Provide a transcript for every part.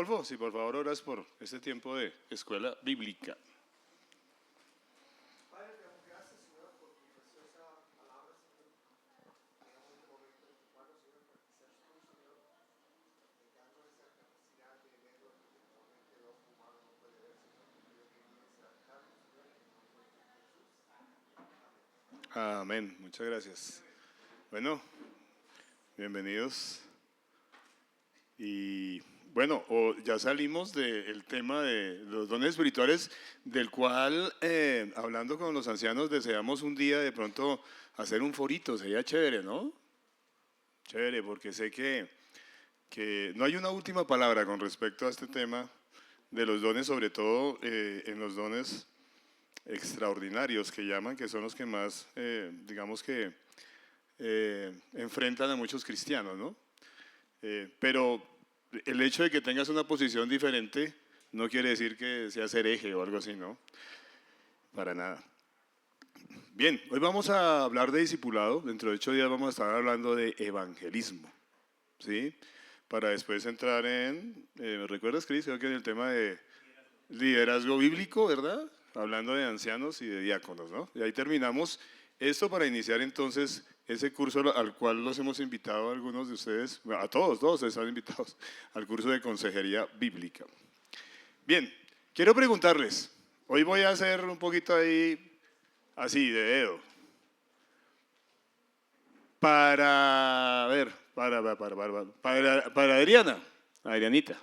Rodolfo, si por favor oras por este tiempo de escuela bíblica. Padre, te damos gracias, Señor, por tu preciosa palabra, Señor. Llegamos el momento en tu mano, Señor, para que seas tú, Señor, dando esa capacidad de ver lo que realmente el ojo humano no puede ver, Señor. Te pido que guíes a Carlos, Señor, en el nombre de Jesús. Amén, muchas gracias. Bueno, bienvenidos. Y bueno, ya salimos del tema de los dones espirituales, del cual, hablando con los ancianos, deseamos un día de pronto hacer un forito, sería chévere, ¿no? Chévere, porque sé que no hay una última palabra con respecto a este tema de los dones, sobre todo en los dones extraordinarios que llaman, que son los que más, digamos que, enfrentan a muchos cristianos, ¿no? Pero el hecho de que tengas una posición diferente no quiere decir que seas hereje o algo así, ¿no? Para nada. Bien, hoy vamos a hablar de discipulado. Dentro de 8 días vamos a estar hablando de evangelismo, ¿sí? Para después entrar en, ¿me recuerdas, Cris? Creo que en el tema de liderazgo bíblico, ¿verdad? Hablando de ancianos y de diáconos, ¿no? Y ahí terminamos esto para iniciar entonces ese curso al cual los hemos invitado a algunos de ustedes, a todos están invitados al curso de consejería bíblica. Bien, quiero preguntarles, hoy voy a hacer un poquito ahí, así, de dedo, para Adrianita,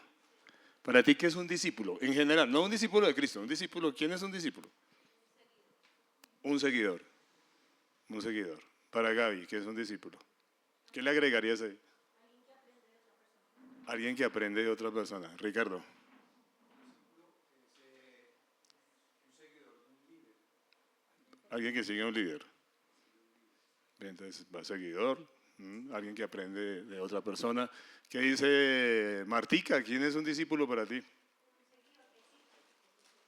para ti, ¿qué es un discípulo? En general, no un discípulo de Cristo, un discípulo, ¿quién es un discípulo? Un seguidor. Un seguidor. Para Gaby, ¿qué es un discípulo? ¿Qué le agregarías ahí? Alguien que aprende de otra persona. Ricardo. Alguien que sigue a un líder. Entonces, va seguidor, alguien que aprende de otra persona. ¿Qué dice Martica? ¿Quién es un discípulo para ti?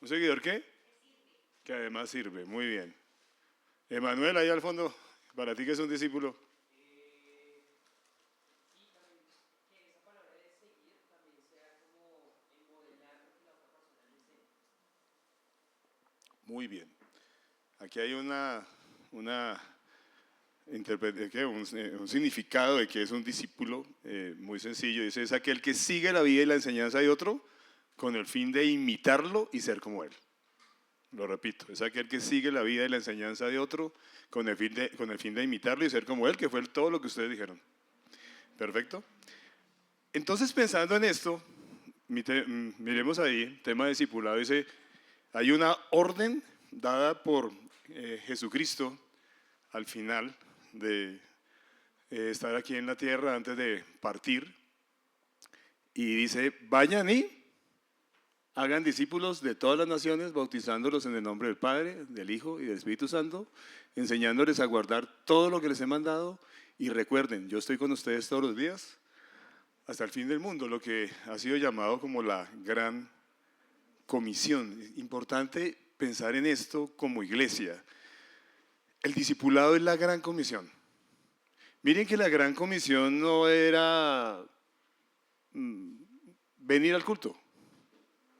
¿Un seguidor qué? Que además sirve, muy bien. Emanuel, ahí al fondo, ¿para ti qué es un discípulo? Muy bien. Aquí hay un significado de que es un discípulo muy sencillo. Dice, es aquel que sigue la vida y la enseñanza de otro con el fin de imitarlo y ser como él. Lo repito, es aquel que sigue la vida y la enseñanza de otro con el fin de imitarlo y ser como él, que fue todo lo que ustedes dijeron. ¿Perfecto? Entonces, pensando en esto, miremos ahí, tema de discipulado, dice, hay una orden dada por Jesucristo al final de estar aquí en la tierra antes de partir, y dice, vayan y hagan discípulos de todas las naciones, bautizándolos en el nombre del Padre, del Hijo y del Espíritu Santo, enseñándoles a guardar todo lo que les he mandado, y recuerden, yo estoy con ustedes todos los días hasta el fin del mundo, lo que ha sido llamado como la gran comisión. Es importante pensar en esto como iglesia. El discipulado es la gran comisión. Miren que la gran comisión no era venir al culto,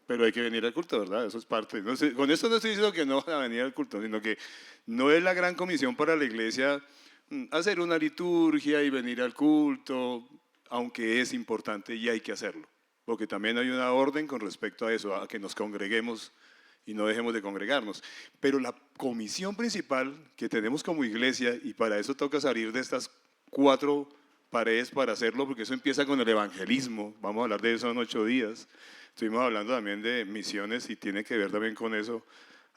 pero hay que venir al culto, ¿verdad? Eso es parte. No sé, con esto no estoy diciendo que no van a venir al culto, sino que no es la gran comisión para la iglesia hacer una liturgia y venir al culto, aunque es importante y hay que hacerlo, porque también hay una orden con respecto a eso, a que nos congreguemos y no dejemos de congregarnos. Pero la comisión principal que tenemos como iglesia, y para eso toca salir de estas 4 paredes para hacerlo, porque eso empieza con el evangelismo, vamos a hablar de eso en 8 días, estuvimos hablando también de misiones y tiene que ver también con eso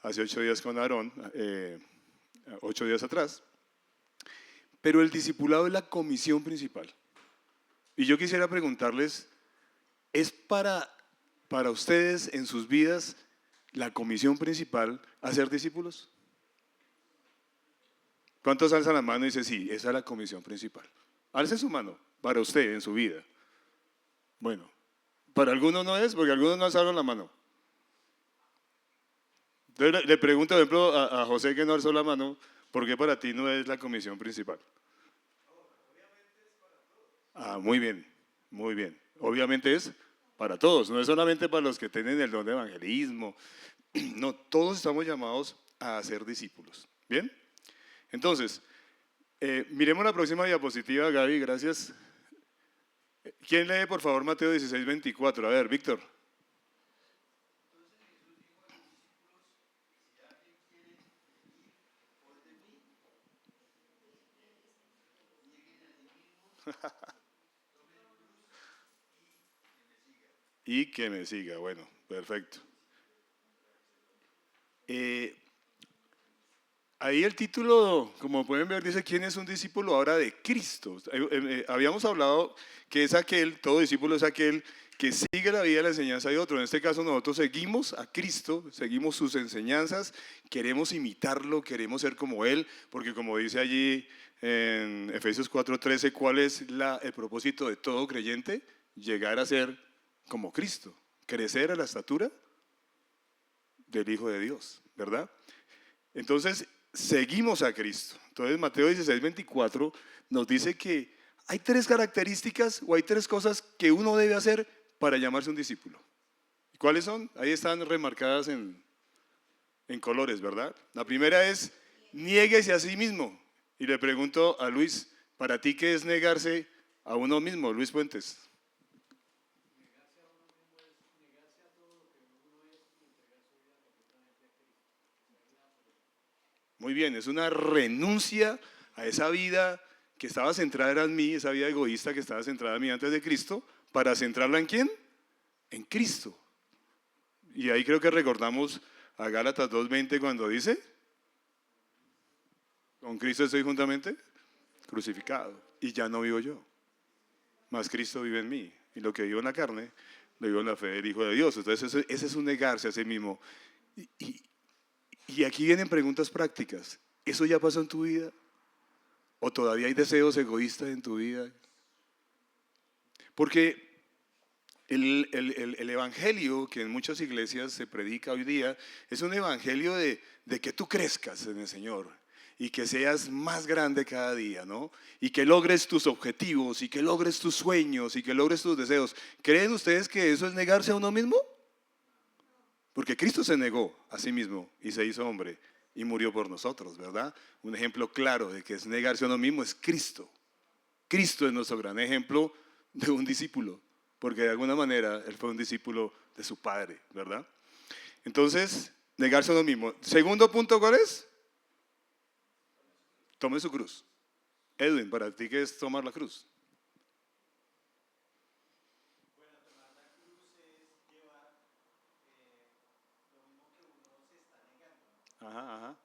hace 8 días con Aarón, 8 días atrás. Pero el discipulado es la comisión principal. Y yo quisiera preguntarles, ¿es para ustedes en sus vidas la comisión principal hacer discípulos? ¿Cuántos alzan la mano y dicen, sí, esa es la comisión principal? Alce su mano para usted en su vida. Bueno, para algunos no es, porque algunos no alzaron la mano. Entonces le pregunto, por ejemplo, a José que no alzó la mano, ¿por qué para ti no es la comisión principal? Ah, muy bien, muy bien. Obviamente es para todos, no es solamente para los que tienen el don de evangelismo, no, todos estamos llamados a ser discípulos. ¿Bien? Entonces, miremos la próxima diapositiva, Gaby, gracias. ¿Quién lee, por favor, Mateo 16, 24? A ver, Víctor. Y que me siga, bueno, perfecto. Ahí el título, como pueden ver, dice ¿quién es un discípulo ahora de Cristo? Habíamos hablado que es aquel, todo discípulo es aquel que sigue la vida y la enseñanza de otro. En este caso nosotros seguimos a Cristo, seguimos sus enseñanzas, queremos imitarlo, queremos ser como Él, porque como dice allí en Efesios 4:13, ¿cuál es el propósito de todo creyente? Llegar a ser como Cristo, crecer a la estatura del Hijo de Dios, ¿verdad? Entonces, seguimos a Cristo. Entonces, Mateo 16, 24 nos dice que hay tres características o hay tres cosas que uno debe hacer para llamarse un discípulo. ¿Cuáles son? Ahí están remarcadas en colores, ¿verdad? La primera es, niéguese a sí mismo. Y le pregunto a Luis, ¿para ti qué es negarse a uno mismo, Luis Puentes? Muy bien, es una renuncia a esa vida que estaba centrada en mí, esa vida egoísta que estaba centrada en mí antes de Cristo, para centrarla ¿en quién? En Cristo. Y ahí creo que recordamos a Gálatas 2:20 cuando dice, con Cristo estoy juntamente crucificado y ya no vivo yo, mas Cristo vive en mí. Y lo que vivo en la carne, lo vivo en la fe del Hijo de Dios. Entonces ese es un negarse a sí mismo. Y aquí vienen preguntas prácticas. ¿Eso ya pasó en tu vida? ¿O todavía hay deseos egoístas en tu vida? Porque el evangelio que en muchas iglesias se predica hoy día es un evangelio de que tú crezcas en el Señor y que seas más grande cada día, ¿no? Y que logres tus objetivos y que logres tus sueños y que logres tus deseos. ¿Creen ustedes que eso es negarse a uno mismo? Porque Cristo se negó a sí mismo y se hizo hombre y murió por nosotros, ¿verdad? Un ejemplo claro de que es negarse a uno mismo es Cristo. Cristo es nuestro gran ejemplo de un discípulo, porque de alguna manera él fue un discípulo de su padre, ¿verdad? Entonces, negarse a uno mismo. Segundo punto, ¿cuál es? Tome su cruz. Edwin, ¿para ti qué es tomar la cruz? Ajá, ajá.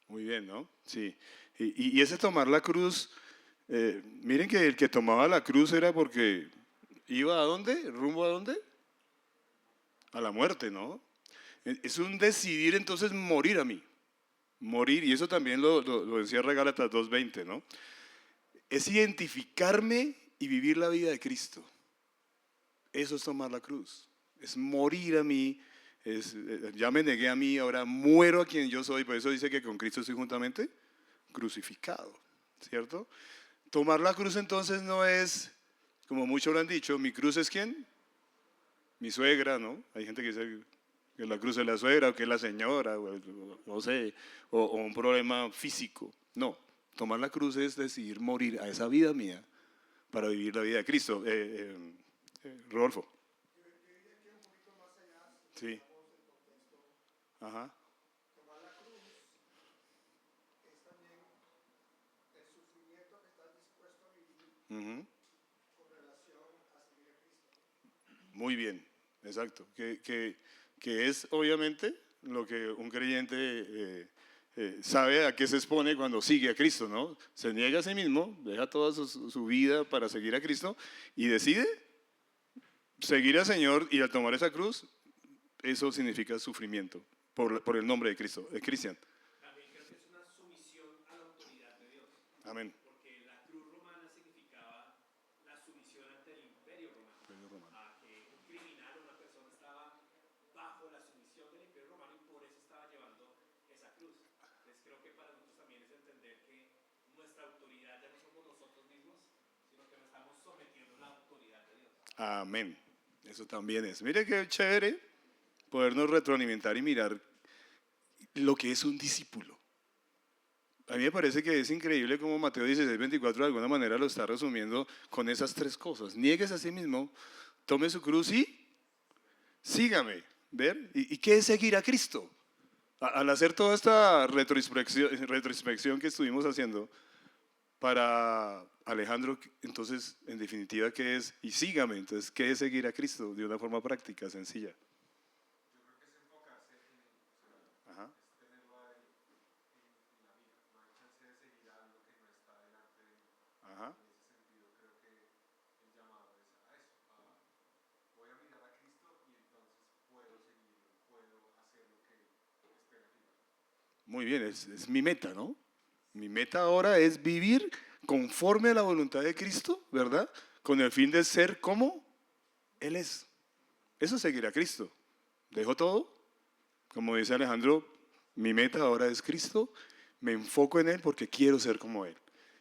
Muy bien, ¿no? Sí. Y ese tomar la cruz, miren que el que tomaba la cruz era porque iba ¿a dónde? ¿Rumbo a dónde? A la muerte, ¿no? Es un decidir entonces morir a mí. Morir, y eso también lo encierra Gálatas 2:20, ¿no? Es identificarme y vivir la vida de Cristo. Eso es tomar la cruz. Es morir a mí. Ya me negué a mí, ahora muero a quien yo soy. Por eso dice que con Cristo estoy juntamente crucificado, ¿cierto? Tomar la cruz entonces no es, como muchos lo han dicho, mi cruz es ¿quién? Mi suegra, ¿no? Hay gente que dice que la cruz es la suegra o que es la señora, o no sé, o un problema físico. No, tomar la cruz es decidir morir a esa vida mía para vivir la vida de Cristo. Rodolfo. Yo diría que un poquito más allá, si Sí. pensamos el contexto, Ajá. tomar la cruz es también el sufrimiento que estás dispuesto a vivir Ujú. con relación a seguir a Cristo. Muy bien, exacto. Que es obviamente lo que un creyente sabe a qué se expone cuando sigue a Cristo, ¿no? Se niega a sí mismo, deja toda su vida para seguir a Cristo y decide seguir al Señor, y al tomar esa cruz, eso significa sufrimiento por el nombre de Cristo, de Cristian. También creo que es una sumisión a la autoridad de Dios, Amén. porque la cruz romana Amén. Eso también es. Mire qué chévere podernos retroalimentar y mirar lo que es un discípulo. A mí me parece que es increíble cómo Mateo 16:24 de alguna manera lo está resumiendo con esas tres cosas. Niegues a sí mismo, tome su cruz y sígame. ¿Ver? ¿Y qué es seguir a Cristo? Al hacer toda esta retrospección que estuvimos haciendo para Alejandro, entonces, en definitiva, ¿qué es? Y sígame, entonces, ¿qué es seguir a Cristo? De una forma práctica, sencilla. Yo creo que es enfocarse en, Ajá. es tenerlo ahí en la mira. No hay chance de seguir algo que no está delante de mí. Ajá. En ese sentido, creo que el llamado es a eso. Voy a mirar a Cristo y entonces puedo seguirlo, puedo hacer lo que espera que yo haga. Muy bien, es mi meta, ¿no? Mi meta ahora es vivir conforme a la voluntad de Cristo, ¿verdad? Con el fin de ser como Él es. Eso es seguir a Cristo. Dejo todo. Como dice Alejandro, mi meta ahora es Cristo. Me enfoco en Él porque quiero ser como Él.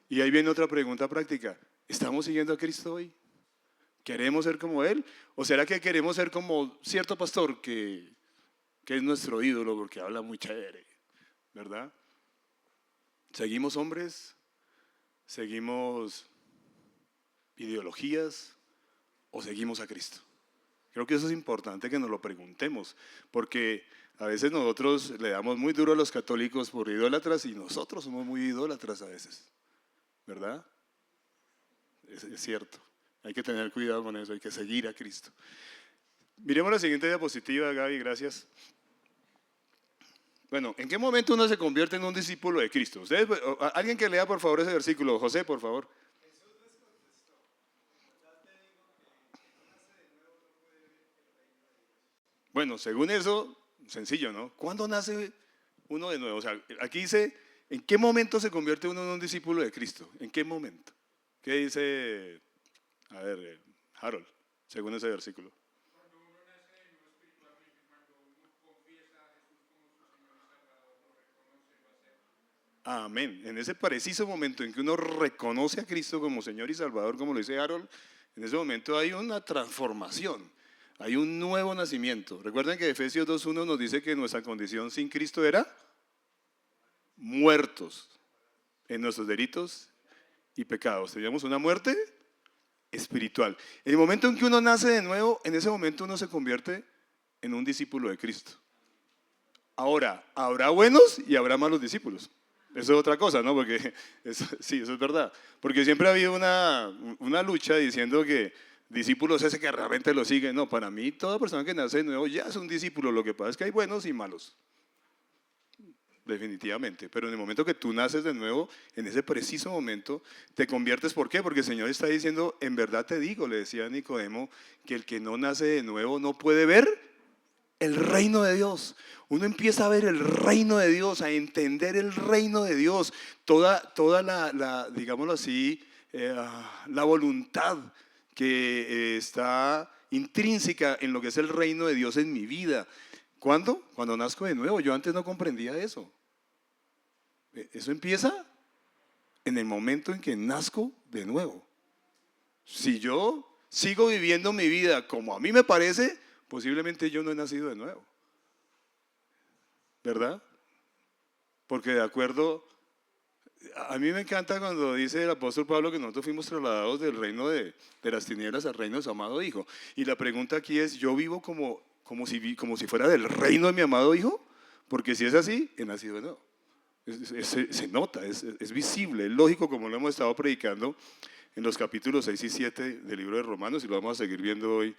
Y ahí viene otra pregunta práctica. ¿Estamos siguiendo a Cristo hoy? ¿Queremos ser como Él? ¿O será que queremos ser como cierto pastor que es nuestro ídolo porque habla muy chévere, ¿verdad? ¿Seguimos hombres? ¿Seguimos ideologías? ¿O seguimos a Cristo? Creo que eso es importante que nos lo preguntemos, porque a veces nosotros le damos muy duro a los católicos por idólatras y nosotros somos muy idólatras a veces, ¿verdad? Es cierto, hay que tener cuidado con eso, hay que seguir a Cristo. Miremos la siguiente diapositiva, Gaby, gracias. Bueno, ¿en qué momento uno se convierte en un discípulo de Cristo? Ustedes, alguien que lea por favor ese versículo, José, por favor. Jesús les contestó, en verdad te digo que el que no nace de nuevo no puede ver el reino de Dios. Bueno, según eso, sencillo, ¿no? ¿Cuándo nace uno de nuevo? O sea, aquí dice, ¿en qué momento se convierte uno en un discípulo de Cristo? ¿En qué momento? ¿Qué dice, a ver, Harold, según ese versículo? Cuando uno nace de nuevo espiritualmente, cuando uno confiesa a Jesús como su Señor y Salvador, lo reconoce, lo acepta. Amén. En ese preciso momento en que uno reconoce a Cristo como Señor y Salvador, como lo dice Harold, en ese momento hay una transformación, hay un nuevo nacimiento. Recuerden que Efesios 2:1 nos dice que nuestra condición sin Cristo era muertos en nuestros delitos y pecados. Teníamos una muerte espiritual. En el momento en que uno nace de nuevo, en ese momento uno se convierte en un discípulo de Cristo. Ahora, habrá buenos y habrá malos discípulos. Eso es otra cosa, ¿no? Porque sí, eso es verdad. Porque siempre ha habido una lucha diciendo que discípulos es ese que realmente lo sigue. No, para mí toda persona que nace de nuevo ya es un discípulo. Lo que pasa es que hay buenos y malos. Definitivamente. Pero en el momento que tú naces de nuevo, en ese preciso momento, te conviertes. ¿Por qué? Porque el Señor está diciendo, en verdad te digo, le decía a Nicodemo, que el que no nace de nuevo no puede ver el reino de Dios. Uno empieza a ver el reino de Dios, a entender el reino de Dios, toda digámoslo así, la voluntad que está intrínseca en lo que es el reino de Dios en mi vida. ¿Cuándo? Cuando nazco de nuevo. Yo antes no comprendía eso. Eso empieza en el momento en que nazco de nuevo. Si yo sigo viviendo mi vida como a mí me parece, posiblemente yo no he nacido de nuevo, ¿verdad? Porque de acuerdo, a mí me encanta cuando dice el apóstol Pablo que nosotros fuimos trasladados del reino de las tinieblas al reino de su amado Hijo. Y la pregunta aquí es, ¿yo vivo como si fuera del reino de mi amado Hijo? Porque si es así, he nacido de nuevo. Se nota, es visible, es lógico, como lo hemos estado predicando en los capítulos 6 y 7 del libro de Romanos, y lo vamos a seguir viendo hoy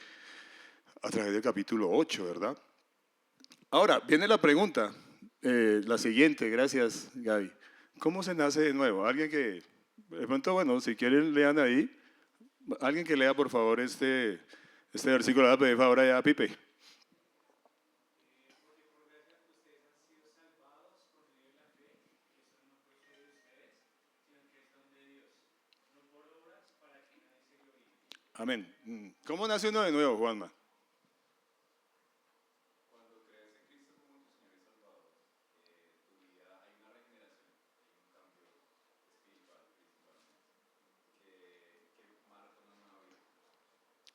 a través del capítulo 8, ¿verdad? Ahora, viene la pregunta, la siguiente, gracias Gaby. ¿Cómo se nace de nuevo? Alguien que, de pronto, bueno, si quieren lean ahí, alguien que lea por favor este versículo, voy a pedir favor allá a Pipe. Amén. ¿Cómo nace uno de nuevo, Juanma?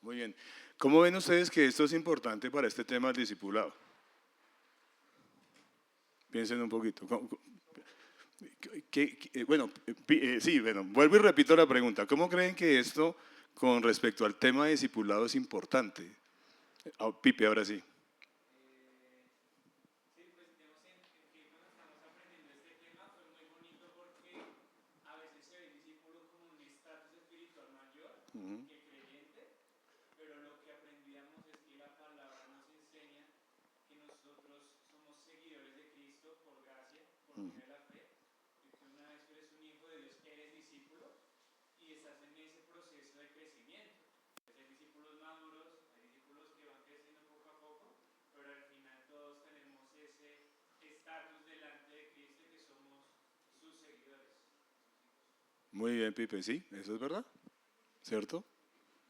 Muy bien. ¿Cómo ven ustedes que esto es importante para este tema del discipulado? Piensen un poquito. Bueno, sí, bueno, vuelvo y repito la pregunta. ¿Cómo creen que esto con respecto al tema de discipulado es importante? Pipe, ahora sí. Ujú, ujú. Muy bien, Pipe, sí, eso es verdad, ¿cierto?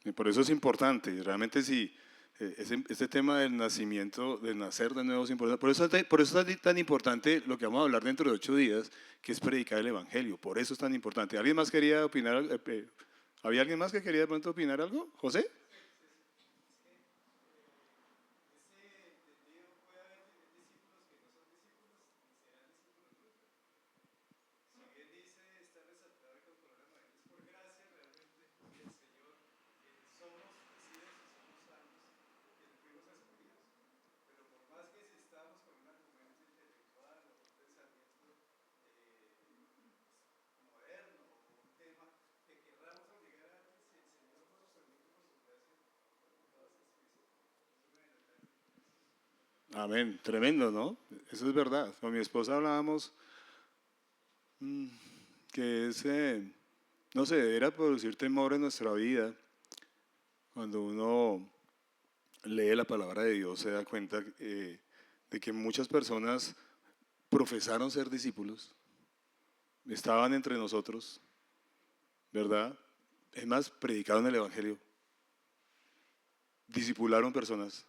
Y por eso es importante, realmente sí, este tema del nacimiento, del nacer de nuevo es importante. Por eso es tan importante lo que vamos a hablar dentro de 8 días, que es predicar el Evangelio. Por eso es tan importante. ¿Alguien más quería opinar? ¿Había alguien más que quería de pronto opinar algo? ¿José? Amén, tremendo, ¿no? Eso es verdad. Con mi esposa hablábamos que no sé, debería producir temor en nuestra vida. Cuando uno lee la palabra de Dios se da cuenta de que muchas personas profesaron ser discípulos, estaban entre nosotros, ¿verdad? Es más, predicaron el Evangelio, discipularon personas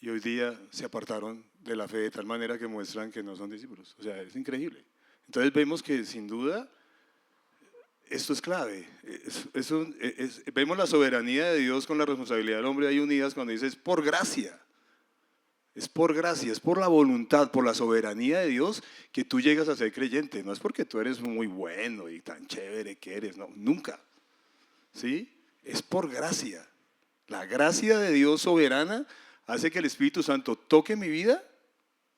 y hoy día se apartaron de la fe de tal manera que muestran que no son discípulos. O sea, es increíble. Entonces vemos que sin duda esto es clave. Vemos la soberanía de Dios con la responsabilidad del hombre ahí unidas cuando dice es por gracia. Es por gracia, es por la voluntad, por la soberanía de Dios que tú llegas a ser creyente. No es porque tú eres muy bueno y tan chévere que eres, no, nunca. ¿Sí? Es por gracia. La gracia de Dios soberana hace que el Espíritu Santo toque mi vida,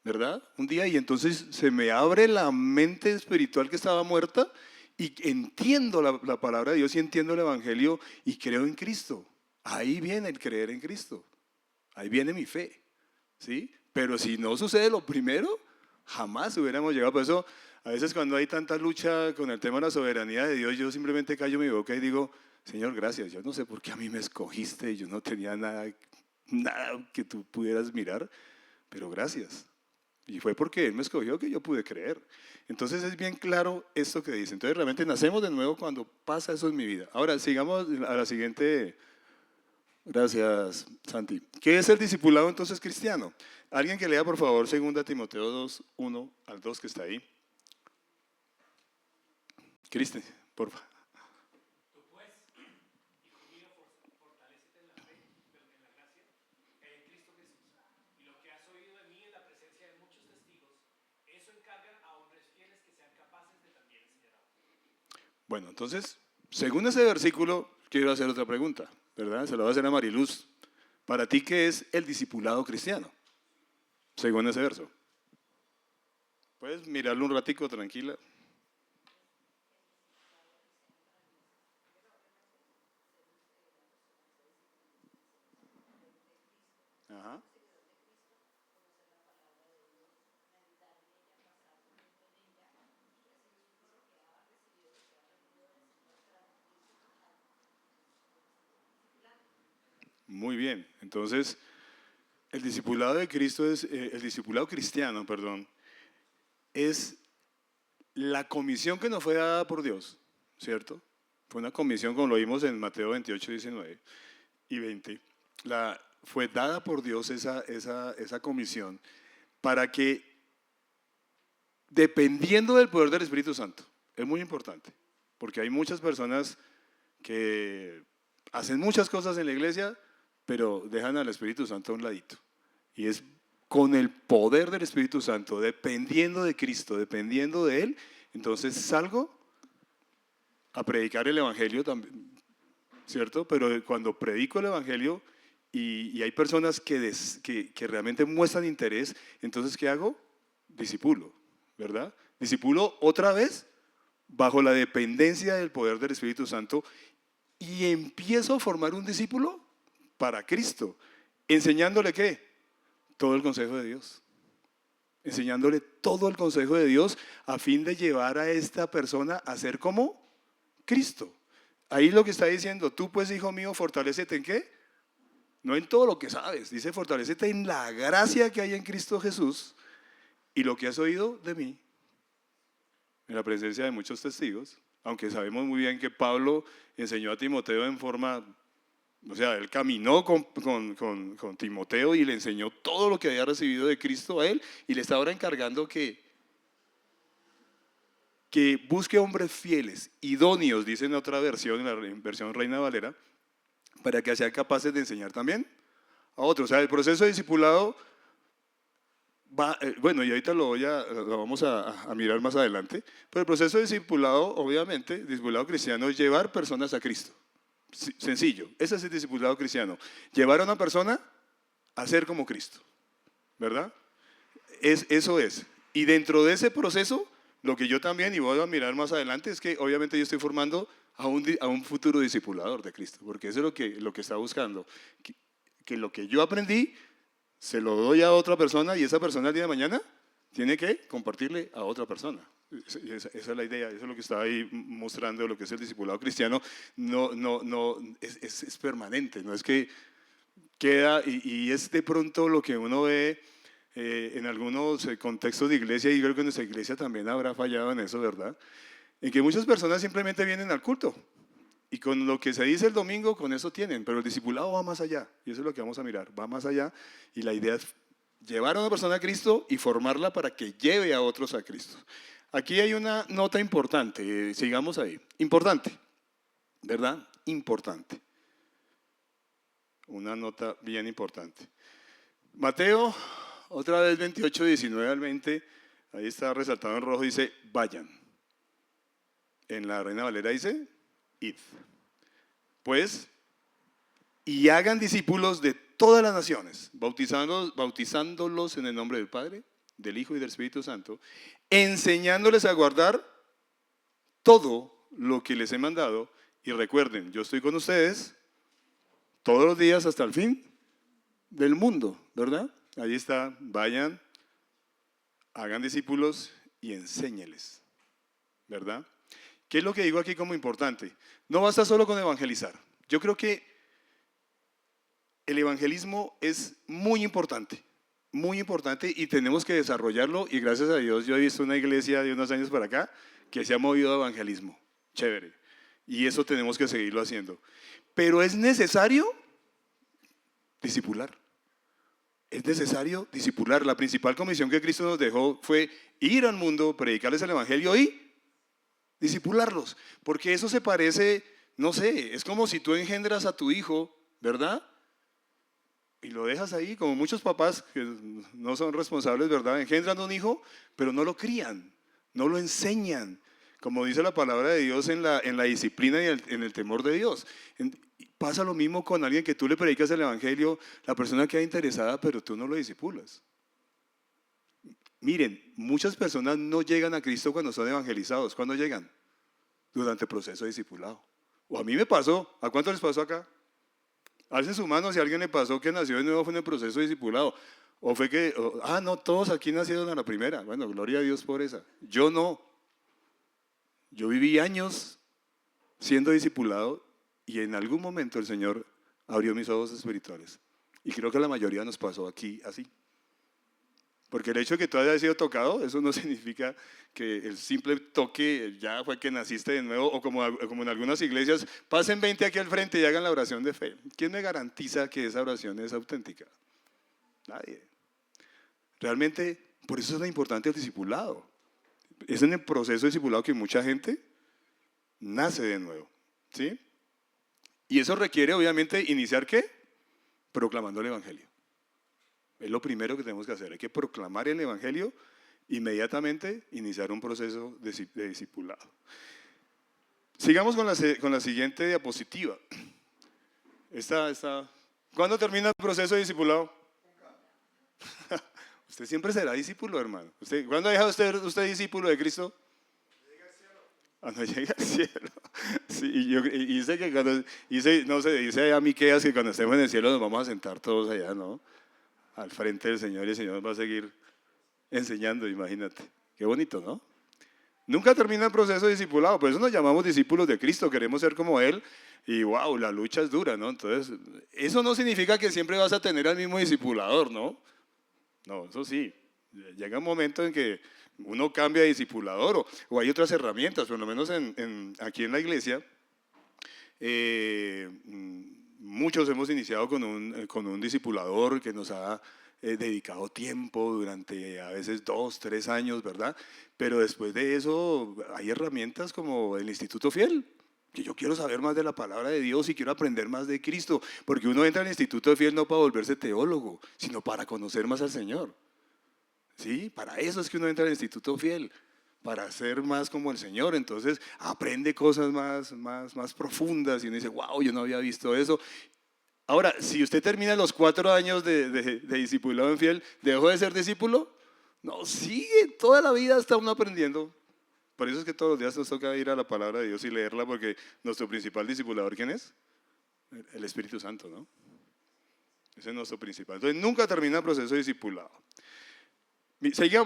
¿verdad? Un día y entonces se me abre la mente espiritual que estaba muerta y entiendo la palabra de Dios y entiendo el Evangelio y creo en Cristo. Ahí viene el creer en Cristo. Ahí viene mi fe. ¿Sí? Pero si no sucede lo primero, jamás hubiéramos llegado. Por eso, a veces cuando hay tanta lucha con el tema de la soberanía de Dios, yo simplemente callo mi boca y digo, Señor, gracias. Yo no sé por qué a mí me escogiste, yo no tenía nada, nada que tú pudieras mirar, pero gracias. Y fue porque Él me escogió que yo pude creer. Entonces es bien claro esto que dice. Entonces realmente nacemos de nuevo cuando pasa eso en mi vida. Ahora, sigamos a la siguiente. Gracias, Santi. ¿Qué es el discipulado entonces cristiano? Alguien que lea, por favor, 2 Timoteo 2, 1 al 2 que está ahí. Cristian, por favor. Bueno, entonces, según ese versículo, quiero hacer otra pregunta, ¿verdad? Se la voy a hacer a Mariluz. Para ti, ¿qué es el discipulado cristiano? Según ese verso. Puedes mirarlo un ratico, tranquila. Ajá. Muy bien. Entonces, el discipulado de Cristo es, el discipulado cristiano, perdón, es la comisión que nos fue dada por Dios, ¿cierto? Fue una comisión, como lo vimos en Mateo 28, 19 y 20. Fue dada por Dios esa comisión para que, dependiendo del poder del Espíritu Santo, es muy importante, porque hay muchas personas que hacen muchas cosas en la iglesia, pero dejan al Espíritu Santo a un ladito. Y es con el poder del Espíritu Santo, dependiendo de Cristo, dependiendo de Él, entonces salgo a predicar el Evangelio también, ¿cierto? Pero cuando predico el Evangelio y hay personas que realmente muestran interés, entonces ¿qué hago? Discipulo, ¿verdad? Discipulo otra vez bajo la dependencia del poder del Espíritu Santo y empiezo a formar un discípulo para Cristo, enseñándole ¿qué? Todo el consejo de Dios. Enseñándole todo el consejo de Dios a fin de llevar a esta persona a ser como Cristo. Ahí lo que está diciendo, tú pues, hijo mío, fortalécete en qué? No en todo lo que sabes, dice fortalécete en la gracia que hay en Cristo Jesús y lo que has oído de mí, en la presencia de muchos testigos, aunque sabemos muy bien que Pablo enseñó a Timoteo en forma, o sea, él caminó con Timoteo y le enseñó todo lo que había recibido de Cristo a él y le está ahora encargando que busque hombres fieles, idóneos, dice en otra versión, en la versión Reina Valera, para que sean capaces de enseñar también a otros. O sea, el proceso de discipulado va, bueno, y ahorita lo vamos a mirar más adelante, pero el proceso de discipulado, obviamente, discipulado cristiano es llevar personas a Cristo. Sencillo, ese es el discipulado cristiano. Llevar a una persona a ser como Cristo, ¿verdad? Eso es. Y dentro de ese proceso, lo que yo también, y voy a mirar más adelante, es que obviamente yo estoy formando a un futuro discipulador de Cristo, porque eso es lo que está buscando. Que lo que yo aprendí, se lo doy a otra persona y esa persona el día de mañana tiene que compartirle a otra persona. Esa es la idea, eso es lo que está ahí mostrando lo que es el discipulado cristiano. No, es permanente, no es que queda y es de pronto lo que uno ve en algunos contextos de iglesia, y creo que nuestra iglesia también habrá fallado en eso, ¿verdad? En que muchas personas simplemente vienen al culto y con lo que se dice el domingo, con eso tienen, pero el discipulado va más allá y eso es lo que vamos a mirar, va más allá y la idea es llevar a una persona a Cristo y formarla para que lleve a otros a Cristo. Aquí hay una nota importante, sigamos ahí, importante, ¿verdad? Importante, una nota bien importante. Mateo, otra vez 28, 19 al 20, ahí está resaltado en rojo, dice, vayan. En la Reina Valera dice, id. Pues, y hagan discípulos de todas las naciones, bautizándolos en el nombre del Padre, del Hijo y del Espíritu Santo, enseñándoles a guardar todo lo que les he mandado. Y recuerden, yo estoy con ustedes todos los días hasta el fin del mundo, ¿verdad? Ahí está, vayan, hagan discípulos y enséñeles, ¿verdad? ¿Qué es lo que digo aquí como importante? No basta solo con evangelizar. Yo creo que el evangelismo es muy importante y tenemos que desarrollarlo y gracias a Dios yo he visto una iglesia de unos años para acá que se ha movido a evangelismo. Chévere. Y eso tenemos que seguirlo haciendo. Pero es necesario discipular. Es necesario discipular. La principal comisión que Cristo nos dejó fue ir al mundo, predicarles el evangelio y discipularlos, porque eso se parece, no sé, es como si tú engendras a tu hijo, ¿verdad? Y lo dejas ahí, como muchos papás que no son responsables, ¿verdad? Engendran a un hijo, pero no lo crían, no lo enseñan, como dice la palabra de Dios en la disciplina y en el temor de Dios. Pasa lo mismo con alguien que tú le predicas el evangelio, la persona queda interesada, pero tú no lo discipulas. Miren, muchas personas no llegan a Cristo cuando son evangelizados. ¿Cuándo llegan? Durante el proceso de discipulado. O a mí me pasó. ¿A cuánto les pasó acá? Alcen su mano si a alguien le pasó que nació de nuevo fue en el proceso de discipulado. O fue que, no, todos aquí nacieron a la primera. Bueno, gloria a Dios por esa. Yo no. Yo viví años siendo discipulado y en algún momento el Señor abrió mis ojos espirituales. Y creo que a la mayoría nos pasó aquí así. Porque el hecho de que tú hayas sido tocado, eso no significa que el simple toque ya fue que naciste de nuevo, o como en algunas iglesias, pasen 20 aquí al frente y hagan la oración de fe. ¿Quién me garantiza que esa oración es auténtica? Nadie. Realmente, por eso es lo importante el discipulado. Es en el proceso de discipulado que mucha gente nace de nuevo, ¿sí? Y eso requiere obviamente iniciar ¿qué? Proclamando el Evangelio. Es lo primero que tenemos que hacer, hay que proclamar el Evangelio, inmediatamente iniciar un proceso de discipulado. Sigamos con la siguiente diapositiva. ¿Cuándo termina el proceso de discipulado? Usted siempre será discípulo, hermano. ¿Cuándo deja usted discípulo de Cristo? Cuando llega al cielo. Sí, y dice que cuando, dice a Miqueas que cuando estemos en el cielo nos vamos a sentar todos allá, ¿no? Al frente del Señor, y el Señor nos va a seguir enseñando, imagínate. Qué bonito, ¿no? Nunca termina el proceso de discipulado, por eso nos llamamos discípulos de Cristo, queremos ser como Él, y wow, la lucha es dura, ¿no? Entonces, eso no significa que siempre vas a tener al mismo discipulador, ¿no? No, eso sí, llega un momento en que uno cambia de discipulador o hay otras herramientas, por lo menos aquí en la iglesia, muchos hemos iniciado con un discipulador que nos ha dedicado tiempo durante a veces 2, 3 años, ¿verdad? Pero después de eso hay herramientas como el Instituto Fiel, que yo quiero saber más de la palabra de Dios y quiero aprender más de Cristo, porque uno entra al Instituto Fiel no para volverse teólogo, sino para conocer más al Señor. ¿Sí? Para eso es que uno entra al Instituto Fiel, para ser más como el Señor. Entonces aprende cosas más profundas y uno dice, wow, yo no había visto eso. Ahora, si usted termina los 4 años de discipulado en Fiel, ¿dejó de ser discípulo? No, sigue, toda la vida está uno aprendiendo. Por eso es que todos los días nos toca ir a la palabra de Dios y leerla, porque nuestro principal discipulador, ¿quién es? El Espíritu Santo, ¿no? Ese es nuestro principal. Entonces nunca termina el proceso de discipulado.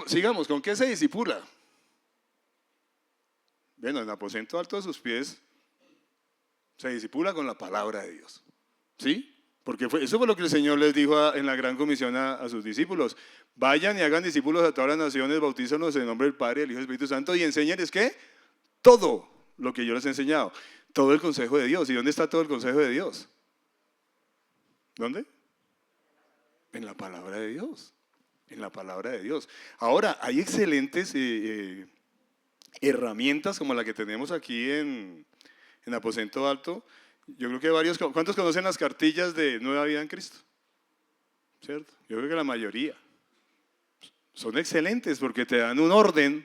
Sigamos, ¿con qué se discipula? Bueno, en el aposento alto de sus pies se discipula con la palabra de Dios. ¿Sí? Porque eso fue lo que el Señor les dijo en la gran comisión a sus discípulos. Vayan y hagan discípulos a todas las naciones, bautízalos en el nombre del Padre, del Hijo y del Espíritu Santo y enséñenles ¿qué? Todo lo que yo les he enseñado. Todo el consejo de Dios. ¿Y dónde está todo el consejo de Dios? ¿Dónde? En la palabra de Dios. En la palabra de Dios. Ahora, hay excelentes herramientas como la que tenemos aquí en Aposento Alto. Yo creo que ¿cuántos conocen las cartillas de Nueva Vida en Cristo? ¿Cierto? Yo creo que la mayoría. Son excelentes porque te dan un orden.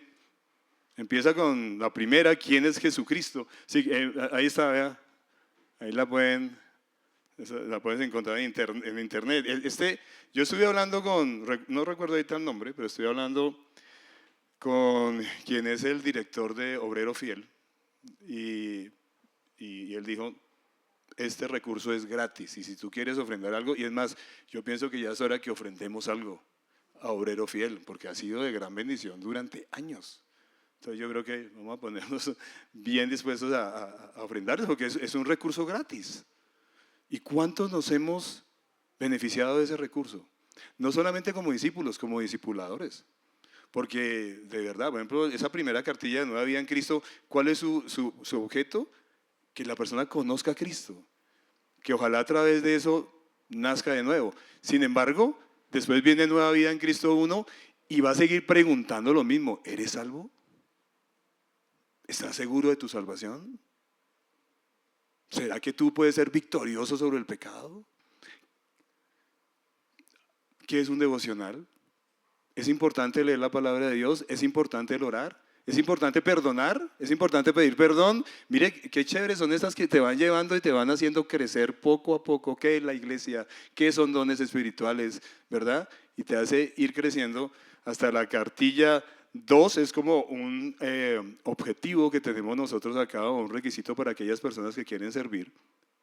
Empieza con la primera, ¿quién es Jesucristo? Sí, ahí está, vea. Ahí la puedes encontrar en internet. Yo estuve hablando no recuerdo ahorita el nombre, pero estuve hablando con quien es el director de Obrero Fiel y él dijo, este recurso es gratis y si tú quieres ofrendar algo, y es más, yo pienso que ya es hora que ofrendemos algo a Obrero Fiel, porque ha sido de gran bendición durante años. Entonces yo creo que vamos a ponernos bien dispuestos a ofrendarles, porque es un recurso gratis. ¿Y cuántos nos hemos beneficiado de ese recurso? No solamente como discípulos, como discipuladores. Porque de verdad, por ejemplo, esa primera cartilla de Nueva Vida en Cristo, ¿cuál es su objeto? Que la persona conozca a Cristo. Que ojalá a través de eso nazca de nuevo. Sin embargo, después viene Nueva Vida en Cristo 1 y va a seguir preguntando lo mismo. ¿Eres salvo? ¿Estás seguro de tu salvación? ¿Será que tú puedes ser victorioso sobre el pecado? ¿Qué es un devocional? Es importante leer la palabra de Dios, es importante el orar, es importante perdonar, es importante pedir perdón. Mire qué chéveres son estas que te van llevando y te van haciendo crecer poco a poco. ¿Qué es la iglesia? ¿Qué son dones espirituales? ¿Verdad? Y te hace ir creciendo hasta la cartilla 2, es como un objetivo que tenemos nosotros acá, o un requisito para aquellas personas que quieren servir.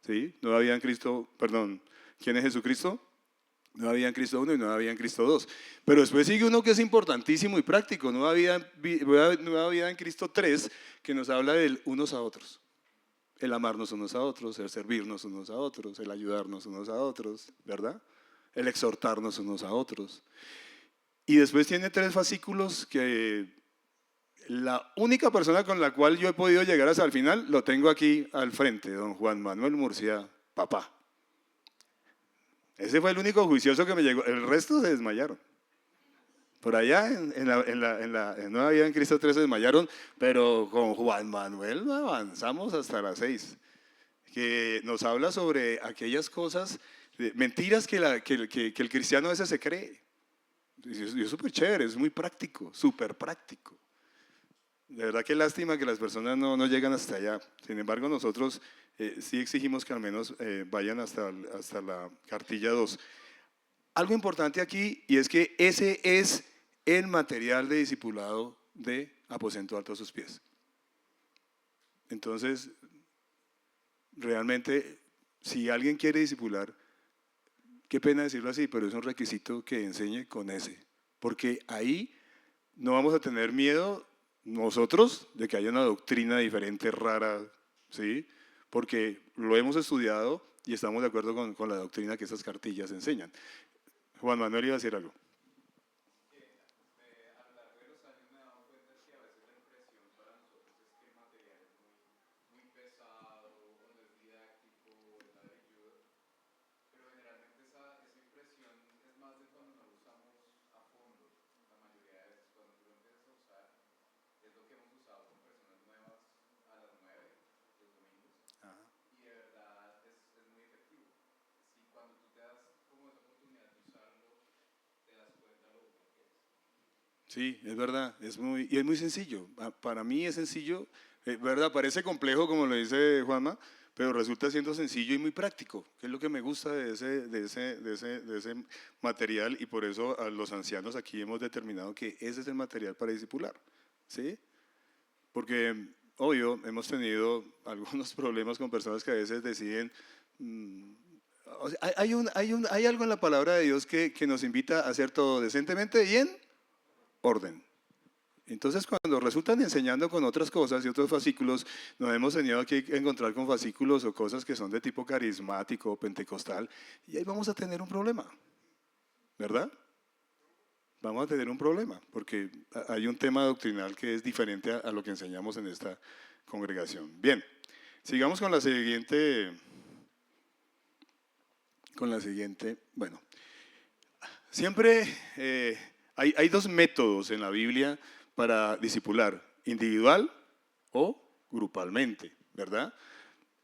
¿Sí? Nueva vida en Cristo, perdón, ¿quién es Jesucristo? Nueva vida en Cristo 1 y Nueva vida en Cristo 2. Pero después sigue uno que es importantísimo y práctico, Nueva vida en Cristo 3, que nos habla del unos a otros. El amarnos unos a otros, el servirnos unos a otros, el ayudarnos unos a otros, ¿verdad? El exhortarnos unos a otros. Y después tiene 3 fascículos que la única persona con la cual yo he podido llegar hasta el final, lo tengo aquí al frente, don Juan Manuel Murcia, papá. Ese fue el único juicioso que me llegó, el resto se desmayaron. Por allá en Nueva Vida en Cristo 3 se desmayaron, pero con Juan Manuel avanzamos hasta las 6. que nos habla sobre aquellas cosas, mentiras que el cristiano a veces se cree. Y es súper chévere, es muy práctico, súper práctico. De verdad que lástima que las personas no llegan hasta allá. Sin embargo, nosotros sí exigimos que al menos vayan hasta la cartilla 2. Algo importante aquí, y es que ese es el material de discipulado de Aposento Alto a sus pies. Entonces, realmente, si alguien quiere discipular, qué pena decirlo así, pero es un requisito que enseñe con ese. Porque ahí no vamos a tener miedo nosotros de que haya una doctrina diferente, rara, ¿sí? Porque lo hemos estudiado y estamos de acuerdo con la doctrina que esas cartillas enseñan. Juan Manuel iba a decir algo. Sí, es verdad, es muy sencillo. Para mí es sencillo, verdad, parece complejo como lo dice Juanma, pero resulta siendo sencillo y muy práctico, que es lo que me gusta de ese material, y por eso a los ancianos aquí hemos determinado que ese es el material para discipular, ¿sí? Porque, obvio, hemos tenido algunos problemas con personas que a veces deciden, o sea, hay algo en la palabra de Dios que nos invita a hacer todo decentemente y en orden. Entonces, cuando resultan enseñando con otras cosas y otros fascículos, nos hemos tenido que encontrar con fascículos o cosas que son de tipo carismático o pentecostal, y ahí vamos a tener un problema, ¿verdad? Vamos a tener un problema, porque hay un tema doctrinal que es diferente a lo que enseñamos en esta congregación. Bien, sigamos con la siguiente, bueno, siempre hay dos métodos en la Biblia para discipular, individual o grupalmente, ¿verdad?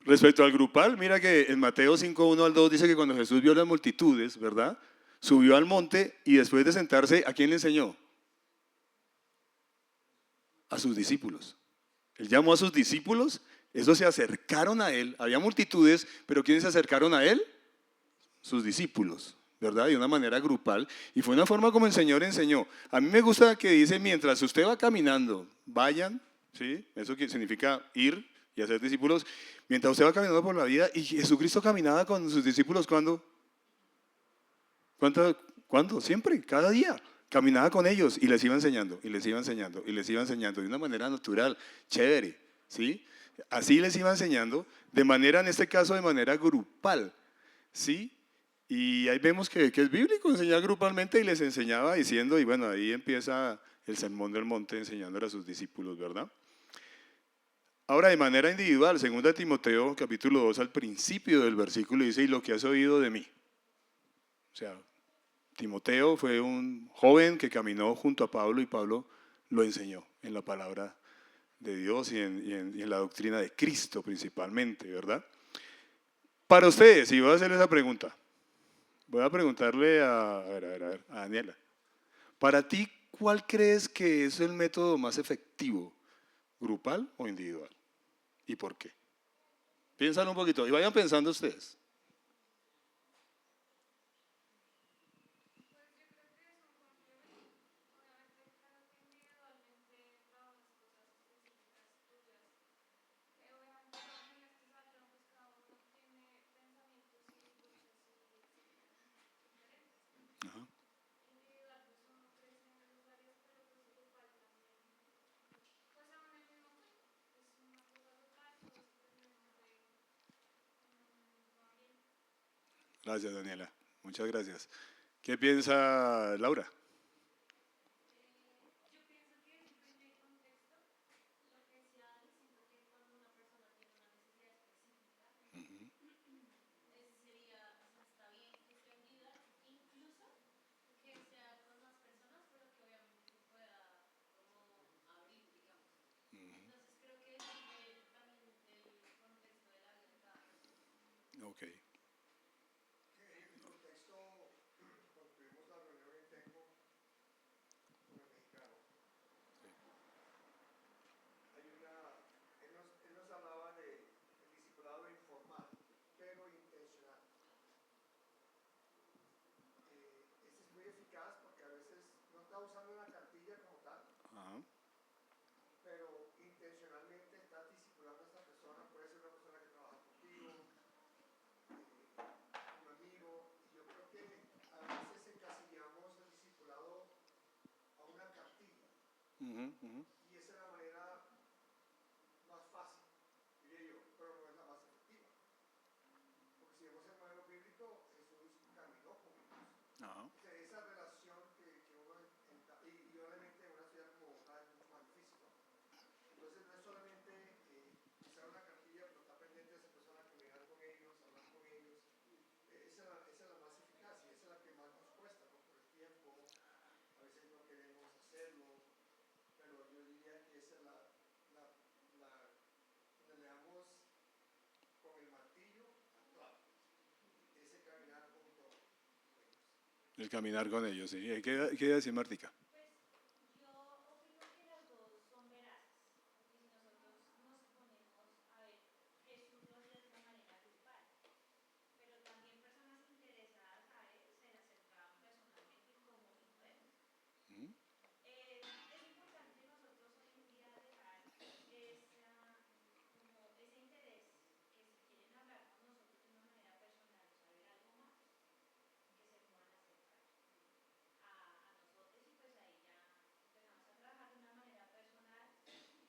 Respecto al grupal, mira que en Mateo 5:1 al 2 dice que cuando Jesús vio las multitudes, ¿verdad? Subió al monte y después de sentarse, ¿a quién le enseñó? A sus discípulos. Él llamó a sus discípulos, esos se acercaron a él, había multitudes, pero ¿quiénes se acercaron a él? Sus discípulos, ¿verdad? De una manera grupal, y fue una forma como el Señor enseñó. A mí me gusta que dice, mientras usted va caminando, vayan, ¿sí? Eso significa ir y hacer discípulos. Mientras usted va caminando por la vida, y Jesucristo caminaba con sus discípulos, ¿cuándo? ¿Cuándo? Siempre, cada día. Caminaba con ellos y les iba enseñando, y les iba enseñando, y les iba enseñando, de una manera natural, chévere, ¿sí? Así les iba enseñando, de manera, en este caso, de manera grupal, ¿sí? Y ahí vemos que es bíblico enseñar grupalmente, y les enseñaba diciendo, y bueno, ahí empieza el sermón del monte enseñándole a sus discípulos, ¿verdad? Ahora, de manera individual, 2 Timoteo, capítulo 2, al principio del versículo dice, y lo que has oído de mí. O sea, Timoteo fue un joven que caminó junto a Pablo, y Pablo lo enseñó en la palabra de Dios y en la doctrina de Cristo principalmente, ¿verdad? Para ustedes, y voy a hacerle esa pregunta, voy a preguntarle a Daniela. Para ti, ¿cuál crees que es el método más efectivo? ¿Grupal o individual? ¿Y por qué? Piénsalo un poquito y vayan pensando ustedes. Ajá. Gracias, Daniela. Muchas gracias. ¿Qué piensa Laura? Ok. En el contexto, cuando tuvimos la reunión en Tecmo con el mexicano, él nos hablaba de el discipulado informal, pero intencional. Este es muy eficaz porque a veces no está usando una cartilla como tal, Ajá. pero intencionalmente estás discipulando a esta persona. Puede ser una persona que trabaja contigo, un amigo, y yo creo que a veces encasillamos el discipulado a una cartilla, Ujú, ujú. y esa es la manera más fácil, diría yo, pero no es la más efectiva. Porque si vemos el modelo bíblico, Jesús caminó con ellos. Ajá. O sea, esa relación que uno y obviamente en una ciudad como Bogotá es mucho más difícil, ¿no? Entonces no es solamente usar una cartilla, pero estar pendiente de esa persona, caminar con ellos, hablar con ellos. Esa es la más eficaz y esa es la que más nos cuesta, ¿no? Por el tiempo, a veces no queremos hacerlo, pero yo diría que esa es donde le damos con el martillo al clavo, ese caminar junto a ellos. El caminar con ellos, sí. ¿Qué iba a decir Martica? Pues yo opino que las dos son veraces, porque si nosotros nos ponemos a ver, Jesús lo hacía de una manera grupal, pero también personas interesadas a él se le acercaban personalmente como vino él. Ujú. Es importante nosotros hoy en día dejar como ese interés que si quieren hablar con nosotros de una manera personal o saber algo más, que se puedan acercar a nosotros y pues ahí ya empezamos a trabajar de una manera personal,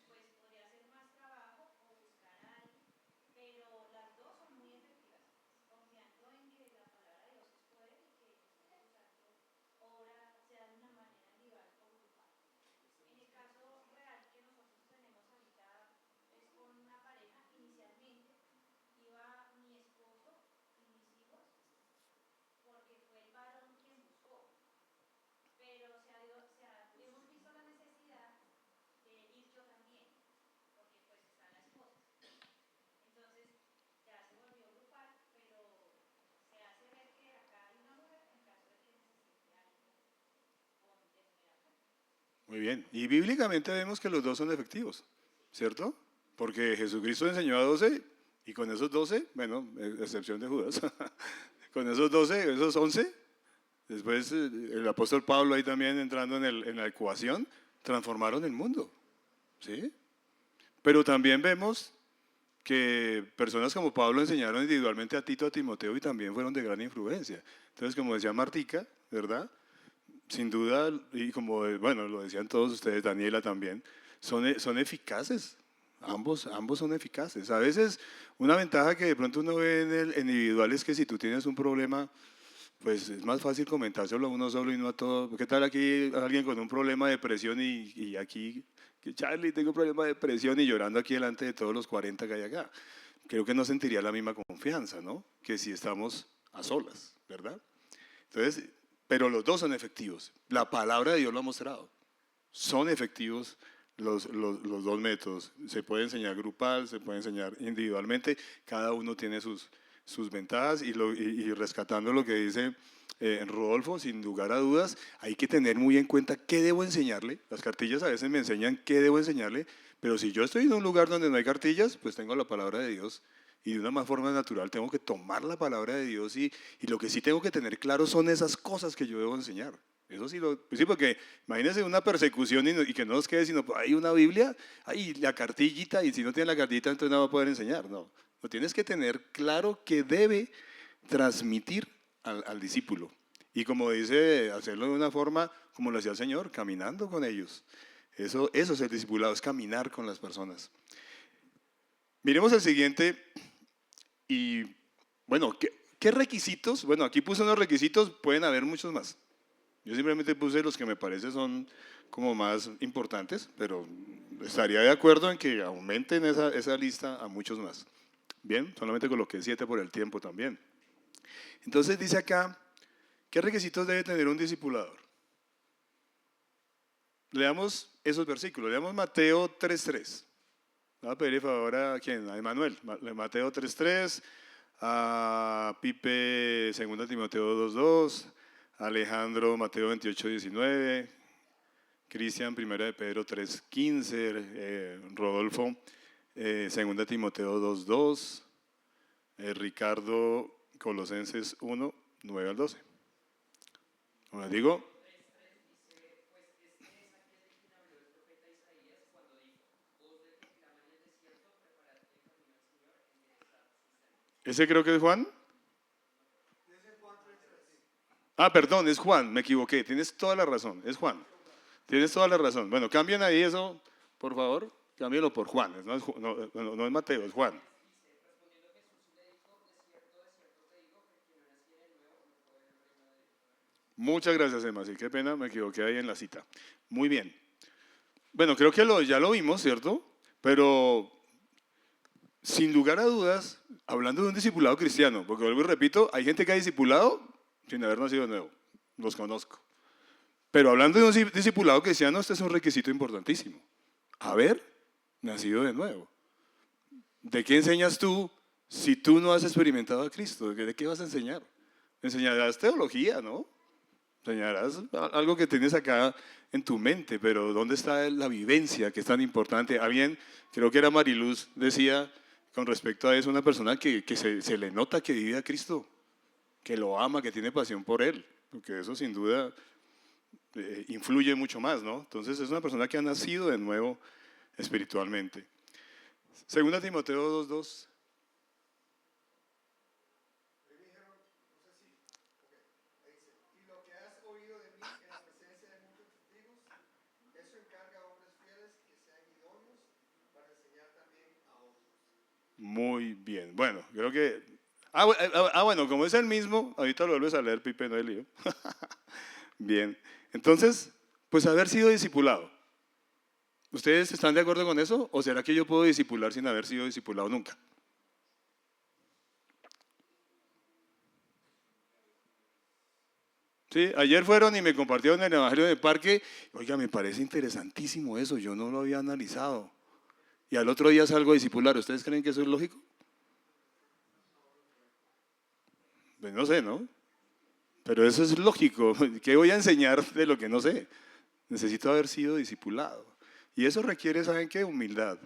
pues podría ser más trabajo o buscar a alguien, pero las dos son muy efectivas, confiando en que la palabra de Dios es poder y que el Espíritu Santo obra sea de una manera individual o grupal. En el caso real que nosotros tenemos ahorita es con una pareja, inicialmente iba mi esposo y mis hijos porque fue el varón quien buscó, pero hemos visto la necesidad de ir yo también, porque pues está la esposa. Entonces ya se volvió grupal, pero se hace ver que acá hay una mujer en caso de que necesite algo con determinada. Muy bien. Y bíblicamente vemos que los dos son efectivos, ¿cierto? Porque Jesucristo enseñó a 12 y con esos 12, bueno, excepción de Judas, con esos 12, esos 11, después el apóstol Pablo ahí también entrando en la ecuación, transformaron el mundo, ¿sí? Pero también vemos que personas como Pablo enseñaron individualmente a Tito, a Timoteo y también fueron de gran influencia. Entonces, como decía Martica, ¿verdad? Sin duda, y como, bueno, lo decían todos ustedes, Daniela también, son eficaces. Ambos son eficaces. A veces, una ventaja que de pronto uno ve en el individual es que si tú tienes un problema, pues es más fácil comentárselo a uno solo y no a todo. ¿Qué tal aquí alguien con un problema de depresión y aquí, que Charlie, tengo un problema de depresión y llorando aquí delante de todos los 40 que hay acá? Creo que no sentiría la misma confianza, ¿no? Que si estamos a solas, ¿verdad? Entonces, pero los dos son efectivos. La palabra de Dios lo ha mostrado. Son efectivos los dos métodos. Se puede enseñar grupal, se puede enseñar individualmente. Cada uno tiene sus ventajas y rescatando lo que dice Rodolfo, sin lugar a dudas, hay que tener muy en cuenta qué debo enseñarle. Las cartillas a veces me enseñan qué debo enseñarle, pero si yo estoy en un lugar donde no hay cartillas, pues tengo la palabra de Dios y de una más forma natural tengo que tomar la palabra de Dios y lo que sí tengo que tener claro son esas cosas que yo debo enseñar. Eso sí, pues sí, porque imagínense una persecución y que no nos quede sino hay una Biblia, hay la cartillita y si no tiene la cartillita entonces no va a poder enseñar. No, no tienes que tener claro que debe transmitir al discípulo. Y como dice, hacerlo de una forma como lo hacía el Señor, caminando con ellos. Eso es el discipulado, es caminar con las personas. Miremos el siguiente y, bueno, ¿qué requisitos? Bueno, aquí puse unos requisitos, pueden haber muchos más. Yo simplemente puse los que me parece son como más importantes, pero estaría de acuerdo en que aumenten esa lista a muchos más. Bien, solamente coloqué 7 por el tiempo también. Entonces dice acá, ¿qué requisitos debe tener un discipulador? Leamos esos versículos, leamos Mateo 3.3. Voy a pedir favor a quién, a Emanuel, Mateo 3.3, a Pipe 2 Timoteo 2:2, Alejandro Mateo 28:19, Cristian 1 de Pedro 3:15, Rodolfo 2 Timoteo 2:2, Ricardo Colosenses 1:9 al 12. Como les digo, ese creo que es Juan. Ah, perdón, es Juan, me equivoqué, tienes toda la razón, es Juan. Tienes toda la razón. Bueno, cambien ahí eso, por favor, cámbienlo por Juan, no es, no es Mateo, es Juan. Muchas gracias, Emma, sí, qué pena, me equivoqué ahí en la cita. Muy bien. Bueno, creo que ya lo vimos, ¿cierto? Pero sin lugar a dudas, hablando de un discipulado cristiano, porque vuelvo y repito, hay gente que ha discipulado sin haber nacido de nuevo, los conozco. Pero hablando de un discipulado cristiano, este es un requisito importantísimo. Haber nacido de nuevo. ¿De qué enseñas tú si tú no has experimentado a Cristo? ¿De qué vas a enseñar? Enseñarás teología, ¿no? Enseñarás algo que tienes acá en tu mente, pero ¿dónde está la vivencia que es tan importante? Alguien, creo que era Mariluz, decía con respecto a eso, una persona que se le nota que vive a Cristo, que lo ama, que tiene pasión por Él, porque eso sin duda influye mucho más, ¿no? Entonces es una persona que ha nacido de nuevo espiritualmente. 2 Timoteo 2:2. Y lo que has oído de mí en la presencia de muchos testigos, eso encarga a hombres fieles que sean idóneos para enseñar también a otros. Muy bien. Bueno, creo que... bueno, como es el mismo, ahorita lo vuelves a leer, Pipe, no hay lío. Bien. Entonces, pues haber sido discipulado. ¿Ustedes están de acuerdo con eso? ¿O será que yo puedo discipular sin haber sido discipulado nunca? Sí, ayer fueron y me compartieron el Evangelio del Parque. Oiga, me parece interesantísimo eso, yo no lo había analizado. Y al otro día salgo a discipular. ¿Ustedes creen que eso es lógico? Pues no sé, ¿no? Pero eso es lógico. ¿Qué voy a enseñar de lo que no sé? Necesito haber sido discipulado. Y eso requiere, ¿saben qué? Humildad.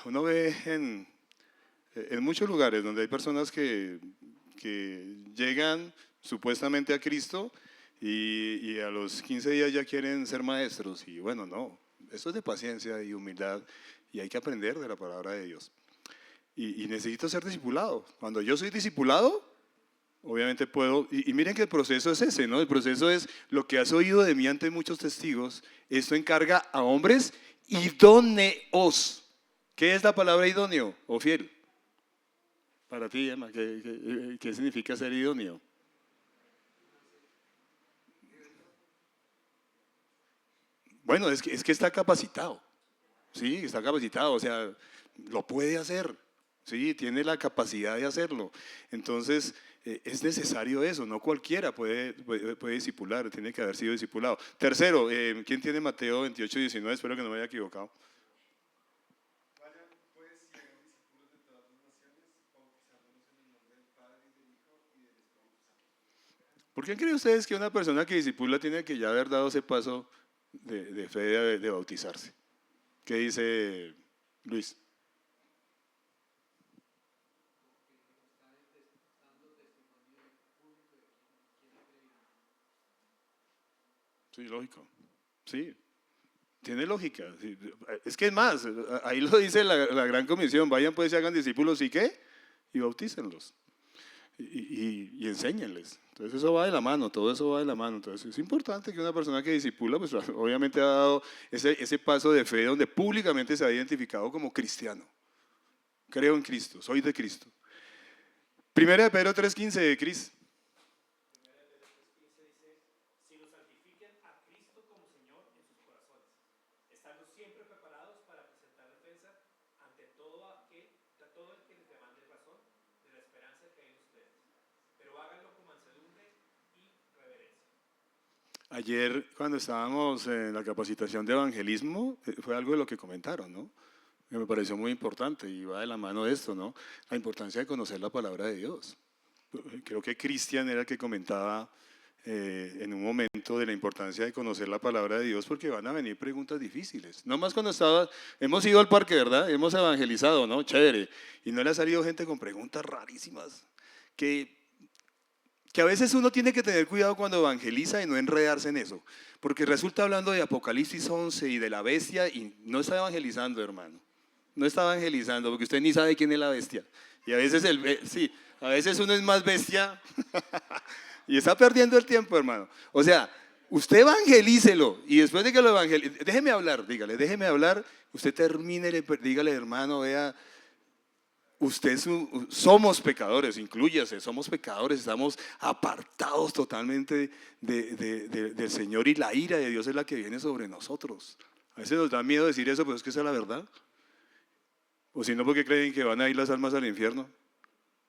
Uno ve en muchos lugares donde hay personas que llegan supuestamente a Cristo y a los 15 días ya quieren ser maestros. Y bueno, no, eso es de paciencia y humildad y hay que aprender de la palabra de Dios. Y necesito ser discipulado. Cuando yo soy discipulado, obviamente puedo, y miren que el proceso es ese, ¿no? El proceso es lo que has oído de mí ante muchos testigos, esto encarga a hombres idóneos. ¿Qué es la palabra idóneo o fiel? Para ti, Emma, ¿qué significa ser idóneo? Bueno, es que está capacitado, sí, está capacitado, o sea, lo puede hacer, sí, tiene la capacidad de hacerlo. Entonces, es necesario eso, no cualquiera puede discipular, tiene que haber sido discipulado. Tercero, ¿quién tiene Mateo 28:19? Espero que no me haya equivocado. Vayan pues y hagan discípulos de todas las naciones, bautizándolos en el nombre del Padre, y del Hijo y del Espíritu Santo. ¿Por qué creen ustedes que una persona que discipula tiene que ya haber dado ese paso de fe de bautizarse? ¿Qué dice Luis? Sí, lógico. Sí, tiene lógica. Sí. Es que es más, ahí lo dice la gran comisión, vayan pues y hagan discípulos y qué, y bautícenlos. Y enséñenles. Entonces eso va de la mano, todo eso va de la mano. Entonces es importante que una persona que discipula, pues obviamente ha dado ese paso de fe donde públicamente se ha identificado como cristiano. Creo en Cristo, soy de Cristo. Primera de Pedro 3:15 de Cris. Sino santifiquen a Cristo como Señor en sus corazones, estando siempre preparados para presentar defensa ante todo el que les demande razón de la esperanza que hay en ustedes, pero háganlo con mansedumbre y reverencia. Ayer cuando estábamos en la capacitación de evangelismo, fue algo de lo que comentaron, ¿no? que me pareció muy importante y va de la mano de esto, ¿no? La importancia de conocer la palabra de Dios. Creo que Cristian era el que comentaba en un momento de la importancia de conocer la palabra de Dios porque van a venir preguntas difíciles. No más cuando hemos ido al parque, ¿verdad? Hemos evangelizado, ¿no? Chévere. Y no le ha salido gente con preguntas rarísimas que a veces uno tiene que tener cuidado cuando evangeliza y no enredarse en eso. Porque resulta hablando de Apocalipsis 11 y de la bestia y no está evangelizando, hermano. No está evangelizando porque usted ni sabe quién es la bestia. Y a veces, sí, a veces uno es más bestia y está perdiendo el tiempo, hermano. O sea, usted evangelícelo y después de que lo evangelice, déjeme hablar, dígale, déjeme hablar, usted termine, dígale, hermano, vea, somos pecadores, inclúyase, somos pecadores, estamos apartados totalmente del Señor y la ira de Dios es la que viene sobre nosotros. A veces nos da miedo decir eso, pero es que esa es la verdad. O si no, porque creen que van a ir las almas al infierno.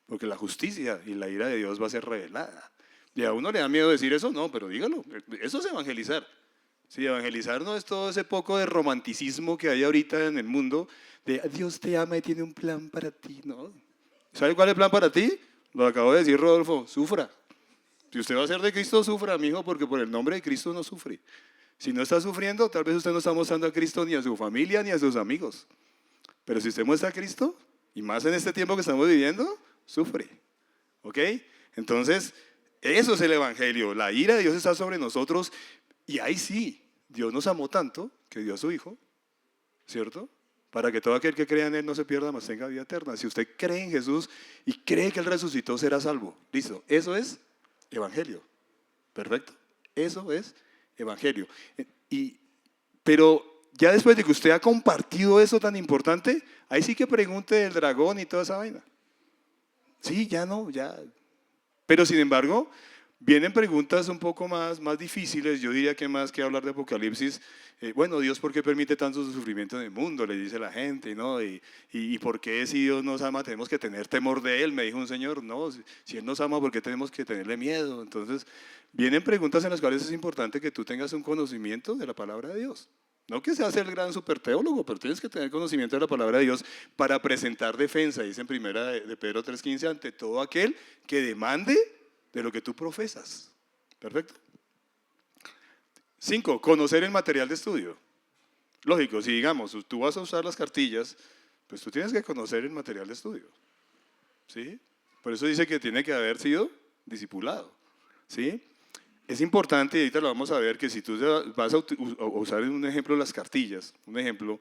Porque la justicia y la ira de Dios va a ser revelada. ¿Y a uno le da miedo decir eso? No, pero dígalo. Eso es evangelizar. Sí, evangelizar no es todo ese poco de romanticismo que hay ahorita en el mundo de Dios te ama y tiene un plan para ti. No. ¿Sabe cuál es el plan para ti? Lo acabo de decir, Rodolfo. Sufra. Si usted va a ser de Cristo, sufra, mijo, porque por el nombre de Cristo no sufre. Si no está sufriendo, tal vez usted no está mostrando a Cristo ni a su familia ni a sus amigos. Pero si usted muestra a Cristo, y más en este tiempo que estamos viviendo, sufre. ¿Ok? Entonces, eso es el Evangelio. La ira de Dios está sobre nosotros. Y ahí sí, Dios nos amó tanto que dio a su Hijo, ¿cierto? Para que todo aquel que crea en Él no se pierda, mas tenga vida eterna. Si usted cree en Jesús y cree que Él resucitó, será salvo. Listo, eso es Evangelio. Perfecto. Eso es Evangelio. Pero ya después de que usted ha compartido eso tan importante, ahí sí que pregunte del dragón y toda esa vaina. Sí, ya no, ya. Pero sin embargo, vienen preguntas un poco más difíciles. Yo diría que más que hablar de Apocalipsis, bueno, Dios, ¿por qué permite tanto sufrimiento en el mundo? Le dice la gente, ¿no? Y ¿por qué si Dios nos ama tenemos que tener temor de Él? Me dijo un señor, no, si Él nos ama, ¿por qué tenemos que tenerle miedo? Entonces, vienen preguntas en las cuales es importante que tú tengas un conocimiento de la palabra de Dios. No que seas el gran super teólogo, pero tienes que tener conocimiento de la palabra de Dios para presentar defensa, dice en primera de Pedro 3:15, ante todo aquel que demande de lo que tú profesas. Perfecto. 5, conocer el material de estudio. Lógico, si digamos, tú vas a usar las cartillas, pues tú tienes que conocer el material de estudio. ¿Sí? Por eso dice que tiene que haber sido discipulado. ¿Sí? Es importante, y ahorita lo vamos a ver, que si tú vas a usar un ejemplo las cartillas, un ejemplo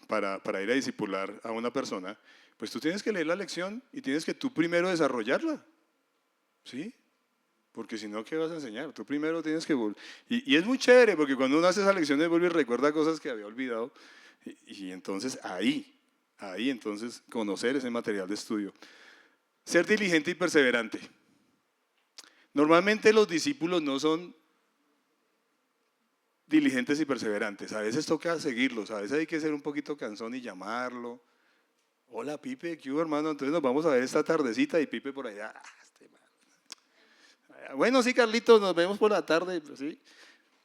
para ir a discipular a una persona, pues tú tienes que leer la lección y tienes que tú primero desarrollarla. ¿Sí? Porque si no, ¿qué vas a enseñar? Tú primero tienes que y es muy chévere porque cuando uno hace esas lecciones vuelve y recuerda cosas que había olvidado y entonces ahí entonces conocer ese material de estudio. Ser diligente y perseverante. Normalmente los discípulos no son diligentes y perseverantes. A veces toca seguirlos, a veces hay que ser un poquito cansón y llamarlo. Hola Pipe, ¿qué hubo, hermano? Entonces nos vamos a ver esta tardecita y Pipe por allá. Bueno, sí, Carlitos, nos vemos por la tarde, ¿sí?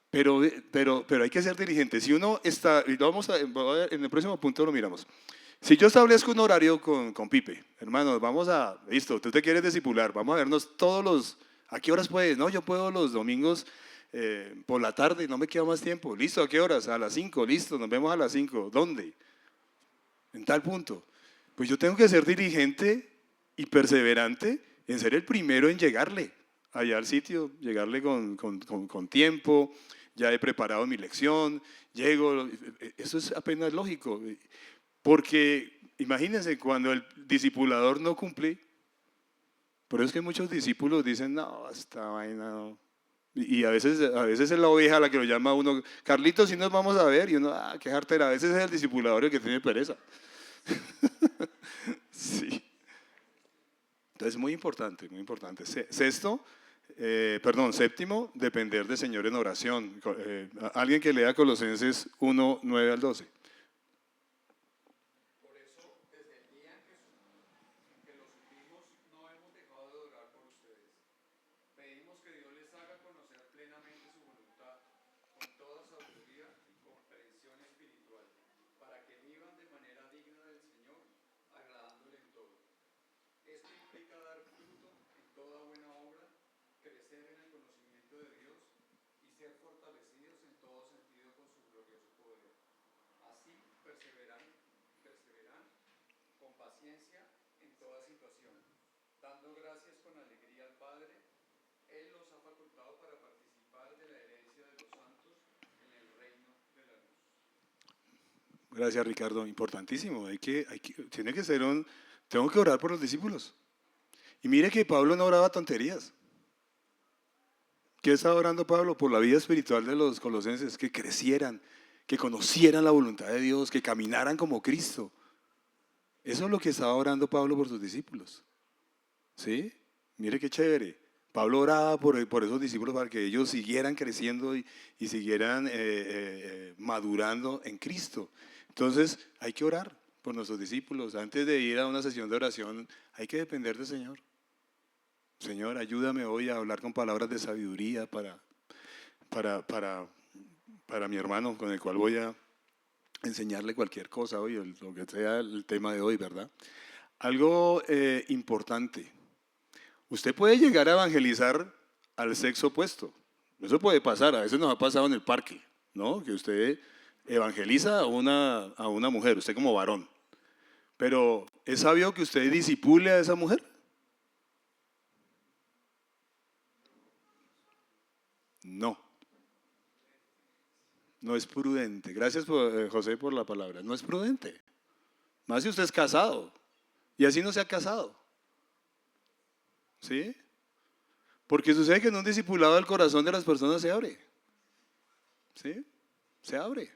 Pero hay que ser diligente. Si uno está, y lo vamos a ver, en el próximo punto lo miramos. Si yo establezco un horario con Pipe, hermanos, listo, tú te quieres discipular, vamos a vernos ¿a qué horas puedes? No, yo puedo los domingos por la tarde, no me queda más tiempo. Listo, ¿a qué horas? A las 5, listo, nos vemos a las 5. ¿Dónde? En tal punto. Pues yo tengo que ser diligente y perseverante en ser el primero en llegarle allá al sitio, llegarle con tiempo, ya he preparado mi lección, llego, eso es apenas lógico, porque imagínense cuando el discipulador no cumple, por eso es que muchos discípulos dicen, no, esta vaina no. Y a veces es la oveja a la que lo llama uno, Carlitos, si nos vamos a ver, y uno, qué jartera, a veces es el discipulador el que tiene pereza. Sí. Entonces, muy importante, muy importante. Séptimo, depender del Señor en oración. Alguien que lea Colosenses 1, 9 al 12. Por eso, desde el día en que lo supimos, no hemos dejado de orar por ustedes. Pedimos que Dios les haga conocer plenamente su voluntad, con toda sabiduría y comprensión espiritual, para que ser fortalecidos en todo sentido con su glorioso poder. Así perseveran con paciencia en toda situación, dando gracias con alegría al Padre. Él los ha facultado para participar de la herencia de los santos en el reino de la luz. Gracias, Ricardo. Importantísimo. Tiene que ser tengo que orar por los discípulos. Y mire que Pablo no oraba tonterías. ¿Qué estaba orando Pablo? Por la vida espiritual de los colosenses, que crecieran, que conocieran la voluntad de Dios, que caminaran como Cristo. Eso es lo que estaba orando Pablo por sus discípulos. ¿Sí? Mire qué chévere. Pablo oraba por esos discípulos para que ellos siguieran creciendo y siguieran madurando en Cristo. Entonces, hay que orar por nuestros discípulos. Antes de ir a una sesión de oración, hay que depender del Señor. Señor, ayúdame hoy a hablar con palabras de sabiduría para mi hermano con el cual voy a enseñarle cualquier cosa hoy, lo que sea el tema de hoy, ¿verdad? Algo importante. Usted puede llegar a evangelizar al sexo opuesto. Eso puede pasar, a veces nos ha pasado en el parque, ¿no? Que usted evangeliza a una mujer, usted como varón. Pero, ¿es sabio que usted disipule a esa mujer? No. No es prudente. Gracias, José, por la palabra. No es prudente. Más si usted es casado. Y así no se ha casado. ¿Sí? Porque sucede que en un discipulado el corazón de las personas se abre. ¿Sí? Se abre.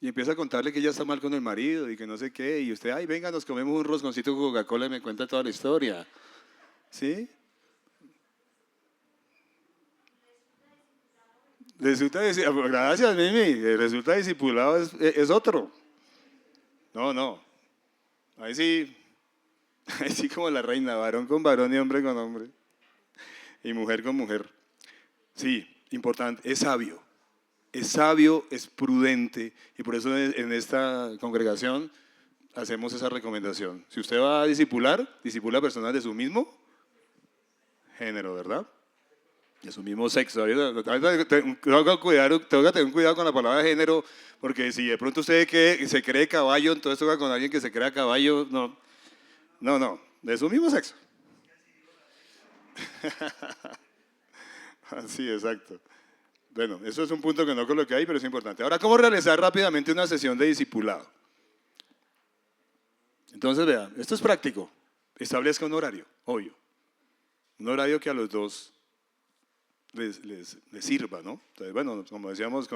Y empieza a contarle que ella está mal con el marido y que no sé qué. Y usted, ay, venga, nos comemos un rosconcito con Coca-Cola y me cuenta toda la historia. ¿Sí? Gracias, Mimi. Resulta discipulado es otro. No. Ahí sí como la reina, varón con varón y hombre con hombre. Y mujer con mujer. Sí, importante, es sabio, es prudente, y por eso en esta congregación hacemos esa recomendación. Si usted va a discipula a personas de su mismo género, ¿verdad? De su mismo sexo. Tengo que tener cuidado con la palabra género, porque si de pronto usted se cree caballo, entonces toca con alguien que se crea caballo. No, de su mismo sexo. Sí, exacto. Bueno, eso es un punto que no coloqué ahí, pero es importante. Ahora, ¿cómo realizar rápidamente una sesión de discipulado? Entonces, vean, esto es práctico. Establezca un horario, obvio. Un horario que a los dos les sirva, ¿no? Entonces, bueno, como decíamos,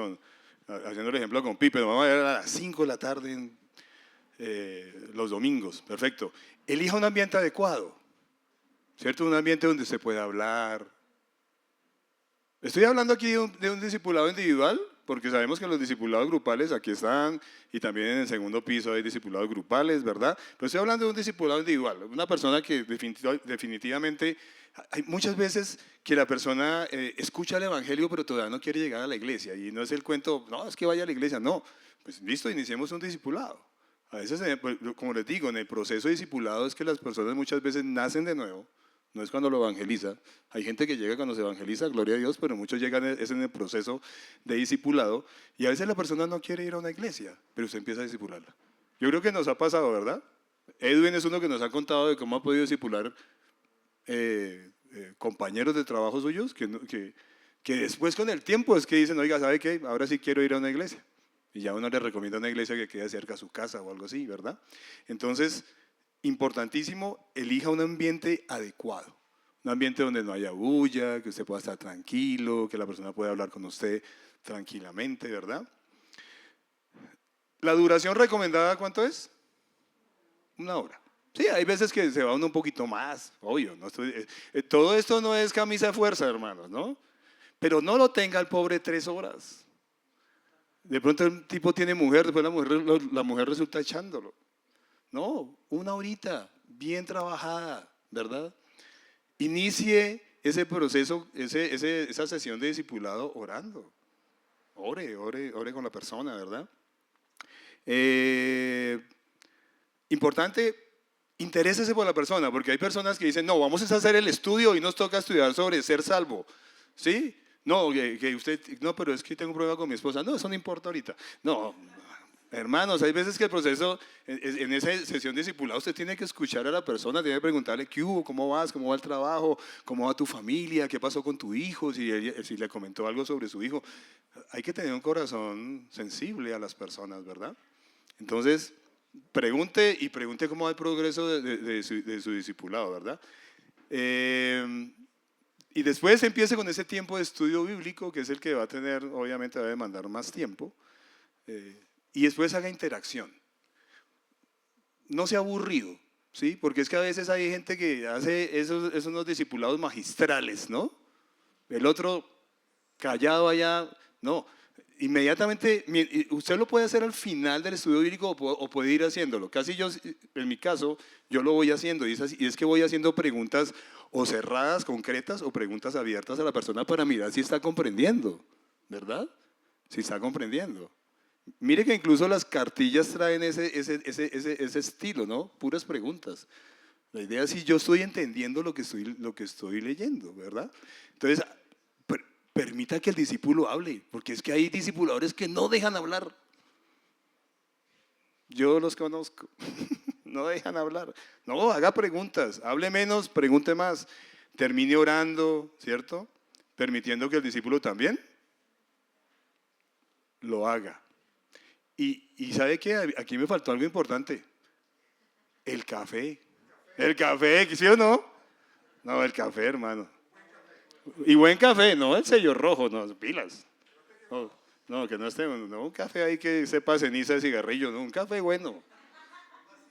haciendo el ejemplo con Pipe, nos vamos a ver a las 5 de la tarde los domingos. Perfecto. Elija un ambiente adecuado, ¿cierto? Un ambiente donde se pueda hablar. Estoy hablando aquí de un discipulado individual, porque sabemos que los discipulados grupales aquí están, y también en el segundo piso hay discipulados grupales, ¿verdad? Pero estoy hablando de un discipulado individual, una persona que definitivamente, hay muchas veces que la persona escucha el evangelio, pero todavía no quiere llegar a la iglesia, y no es el cuento, no, es que vaya a la iglesia, no, pues listo, iniciemos un discipulado. A veces, como les digo, en el proceso de discipulado es que las personas muchas veces nacen de nuevo. No es cuando lo evangeliza. Hay gente que llega cuando se evangeliza, gloria a Dios, pero muchos llegan es en el proceso de discipulado, y a veces la persona no quiere ir a una iglesia, pero usted empieza a discipularla. Yo creo que nos ha pasado, ¿verdad? Edwin es uno que nos ha contado de cómo ha podido discipular compañeros de trabajo suyos, que después con el tiempo es que dicen, oiga, ¿sabe qué? Ahora sí quiero ir a una iglesia. Y ya uno le recomienda una iglesia que quede cerca a su casa o algo así, ¿verdad? Entonces, importantísimo, elija un ambiente adecuado, un ambiente donde no haya bulla, que usted pueda estar tranquilo, que la persona pueda hablar con usted tranquilamente, ¿verdad? ¿La duración recomendada cuánto es? 1 hora. Sí, hay veces que se va uno un poquito más, obvio. ¿No? Todo esto no es camisa de fuerza, hermanos, ¿no? Pero no lo tenga el pobre 3 horas. De pronto el tipo tiene mujer, después la mujer resulta echándolo. No, 1 horita, bien trabajada, ¿verdad? Inicie ese proceso, esa sesión de discipulado orando. Ore con la persona, ¿verdad? Importante, interésese por la persona, porque hay personas que dicen, no, vamos a hacer el estudio y nos toca estudiar sobre ser salvo. ¿Sí? No, que usted, no, pero es que tengo un problema con mi esposa. No, eso no importa ahorita. No, hermanos, hay veces que el proceso, en esa sesión discipulada, usted tiene que escuchar a la persona, tiene que preguntarle qué hubo, cómo vas, cómo va el trabajo, cómo va tu familia, qué pasó con tu hijo, si le comentó algo sobre su hijo. Hay que tener un corazón sensible a las personas, ¿verdad? Entonces, pregunte y pregunte cómo va el progreso de su discipulado, ¿verdad? Y después empiece con ese tiempo de estudio bíblico, que es el que va a tener, obviamente va a demandar más tiempo. Y después haga interacción. No sea aburrido, ¿sí? Porque es que a veces hay gente que hace esos unos discipulados magistrales, ¿no? El otro callado allá, no. Inmediatamente, usted lo puede hacer al final del estudio bíblico o puede ir haciéndolo. Casi yo, en mi caso, yo lo voy haciendo y es que voy haciendo preguntas o cerradas, concretas, o preguntas abiertas a la persona para mirar si está comprendiendo, ¿verdad? Si está comprendiendo. Mire que incluso las cartillas traen ese estilo, ¿no? Puras preguntas. La idea es si yo estoy entendiendo lo que estoy leyendo, ¿verdad? Entonces, permita que el discípulo hable, porque es que hay discipuladores que no dejan hablar. Yo los conozco, no dejan hablar. No, haga preguntas, hable menos, pregunte más. Termine orando, ¿cierto? Permitiendo que el discípulo también lo haga. Y ¿sabe qué? Aquí me faltó algo importante. El café. El café, ¿sí o no? No, el café, hermano. Y buen café, no el sello rojo, no, pilas. No, no, que no esté, no, un café ahí que sepa ceniza de cigarrillo, no, un café bueno.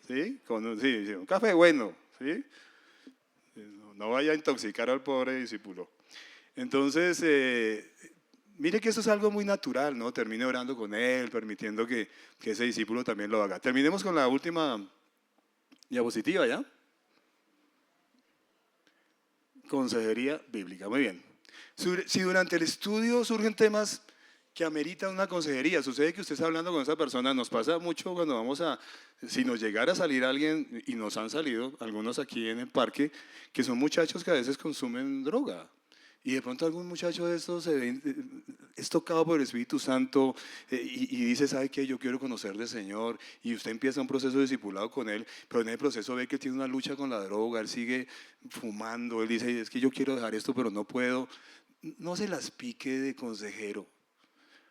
¿Sí? Sí, un café bueno, ¿sí? No vaya a intoxicar al pobre discípulo. Entonces, mire que eso es algo muy natural, ¿no? Termine orando con él, permitiendo que ese discípulo también lo haga. Terminemos con la última diapositiva, ¿ya? Consejería bíblica, muy bien. Si durante el estudio surgen temas que ameritan una consejería, sucede que usted está hablando con esa persona, nos pasa mucho cuando si nos llegara a salir alguien, y nos han salido algunos aquí en el parque, que son muchachos que a veces consumen droga. Y de pronto algún muchacho de estos es tocado por el Espíritu Santo y dice, ¿sabe qué? Yo quiero conocer del Señor. Y usted empieza un proceso discipulado con él, pero en el proceso ve que tiene una lucha con la droga, él sigue fumando, él dice, es que yo quiero dejar esto, pero no puedo. No se las pique de consejero.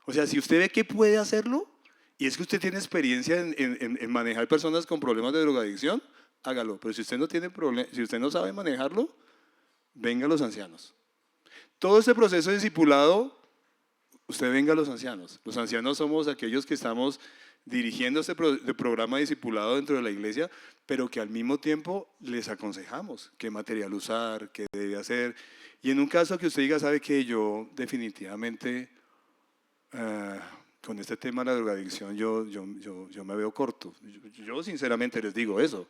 O sea, si usted ve que puede hacerlo, y es que usted tiene experiencia en manejar personas con problemas de drogadicción, hágalo. Pero si usted no tiene si usted no sabe manejarlo, venga a los ancianos. Todo este proceso de discipulado, usted venga a los ancianos. Los ancianos somos aquellos que estamos dirigiendo este programa de discipulado dentro de la iglesia, pero que al mismo tiempo les aconsejamos qué material usar, qué debe hacer. Y en un caso que usted diga, ¿sabe qué? Yo definitivamente con este tema de la drogadicción yo me veo corto. Yo sinceramente les digo eso.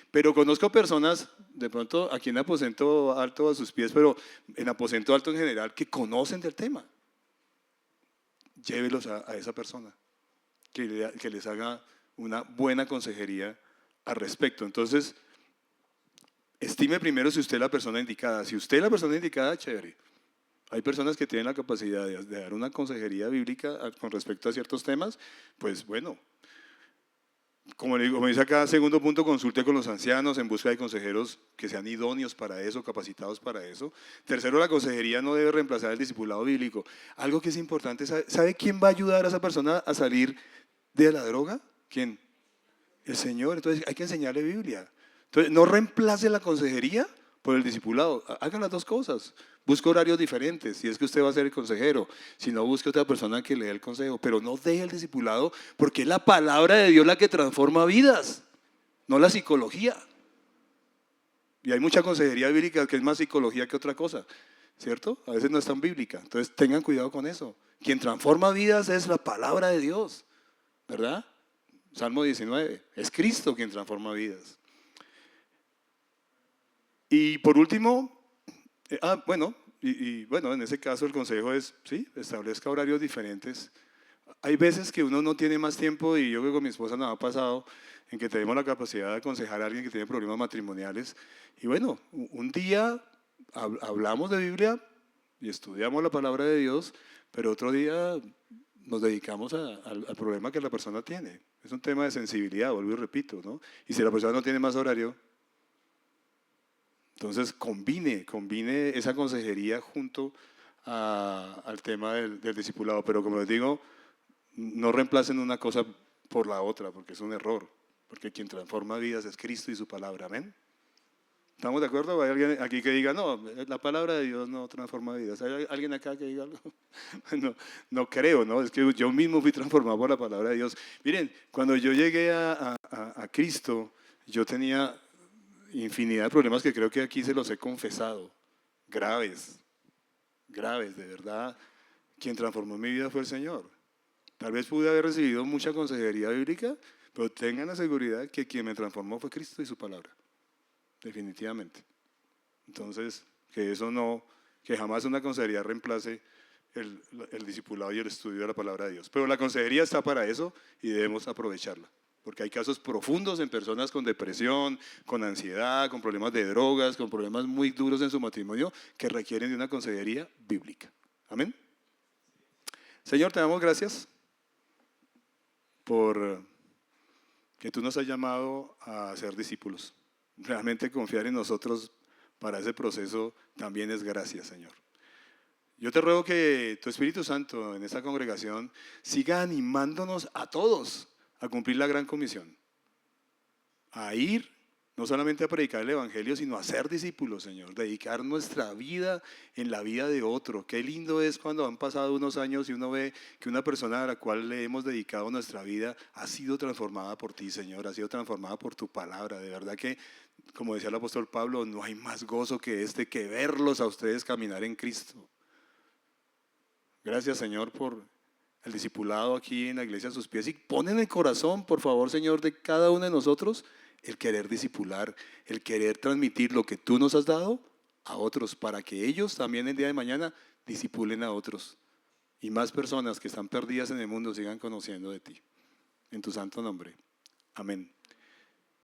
Pero conozco personas, de pronto aquí en Aposento Alto a sus pies, pero en Aposento Alto en general, que conocen del tema. Llévelos a esa persona, que les haga una buena consejería al respecto. Entonces, estime primero si usted es la persona indicada. Si usted es la persona indicada, chévere. Hay personas que tienen la capacidad de dar una consejería bíblica con respecto a ciertos temas, pues bueno. Como dice acá, segundo punto, consulte con los ancianos en busca de consejeros que sean idóneos para eso, capacitados para eso. Tercero, la consejería no debe reemplazar el discipulado bíblico. Algo que es importante, ¿sabe quién va a ayudar a esa persona a salir de la droga? ¿Quién? El Señor. Entonces hay que enseñarle Biblia. Entonces no reemplace la consejería por el discipulado. Hagan las dos cosas. Busque horarios diferentes, si es que usted va a ser el consejero. Si no, busque otra persona que le dé el consejo. Pero no deje el discipulado, porque es la palabra de Dios la que transforma vidas, no la psicología. Y hay mucha consejería bíblica que es más psicología que otra cosa, ¿cierto? A veces no es tan bíblica. Entonces tengan cuidado con eso. Quien transforma vidas es la palabra de Dios, ¿verdad? Salmo 19, es Cristo quien transforma vidas. Y por último, bueno, bueno, en ese caso el consejo es, sí, establezca horarios diferentes. Hay veces que uno no tiene más tiempo, y yo creo que con mi esposa nos ha pasado, en que tenemos la capacidad de aconsejar a alguien que tiene problemas matrimoniales. Y bueno, un día hablamos de Biblia y estudiamos la palabra de Dios, pero otro día nos dedicamos al problema que la persona tiene. Es un tema de sensibilidad, vuelvo y repito, ¿no? Y si la persona no tiene más horario, entonces combine esa consejería junto al tema del discipulado. Pero como les digo, no reemplacen una cosa por la otra, porque es un error. Porque quien transforma vidas es Cristo y su palabra. Amén. ¿Estamos de acuerdo? ¿Hay alguien aquí que diga, no, la palabra de Dios no transforma vidas? ¿Hay alguien acá que diga algo? No creo, ¿no? Es que yo mismo fui transformado por la palabra de Dios. Miren, cuando yo llegué a Cristo, yo tenía infinidad de problemas que creo que aquí se los he confesado. Graves, de verdad. Quien transformó mi vida fue el Señor. Tal vez pude haber recibido mucha consejería bíblica, pero tengan la seguridad que quien me transformó fue Cristo y su palabra. Definitivamente. Entonces, que jamás una consejería reemplace el discipulado y el estudio de la palabra de Dios. Pero la consejería está para eso y debemos aprovecharla. Porque hay casos profundos en personas con depresión, con ansiedad, con problemas de drogas, con problemas muy duros en su matrimonio que requieren de una consejería bíblica. Amén. Señor, te damos gracias por que tú nos has llamado a ser discípulos. Realmente confiar en nosotros para ese proceso también es gracia, Señor. Yo te ruego que tu Espíritu Santo en esta congregación siga animándonos a todos a cumplir la gran comisión, a ir no solamente a predicar el Evangelio, sino a ser discípulos, Señor, dedicar nuestra vida en la vida de otro. Qué lindo es cuando han pasado unos años y uno ve que una persona a la cual le hemos dedicado nuestra vida ha sido transformada por ti, Señor, ha sido transformada por tu palabra. De verdad que, como decía el apóstol Pablo, no hay más gozo que que verlos a ustedes caminar en Cristo. Gracias, Señor, por el discipulado aquí en la iglesia a sus pies, y pon en el corazón, por favor, Señor, de cada uno de nosotros el querer discipular, el querer transmitir lo que tú nos has dado a otros, para que ellos también el día de mañana discipulen a otros y más personas que están perdidas en el mundo sigan conociendo de ti. En tu santo nombre. Amén.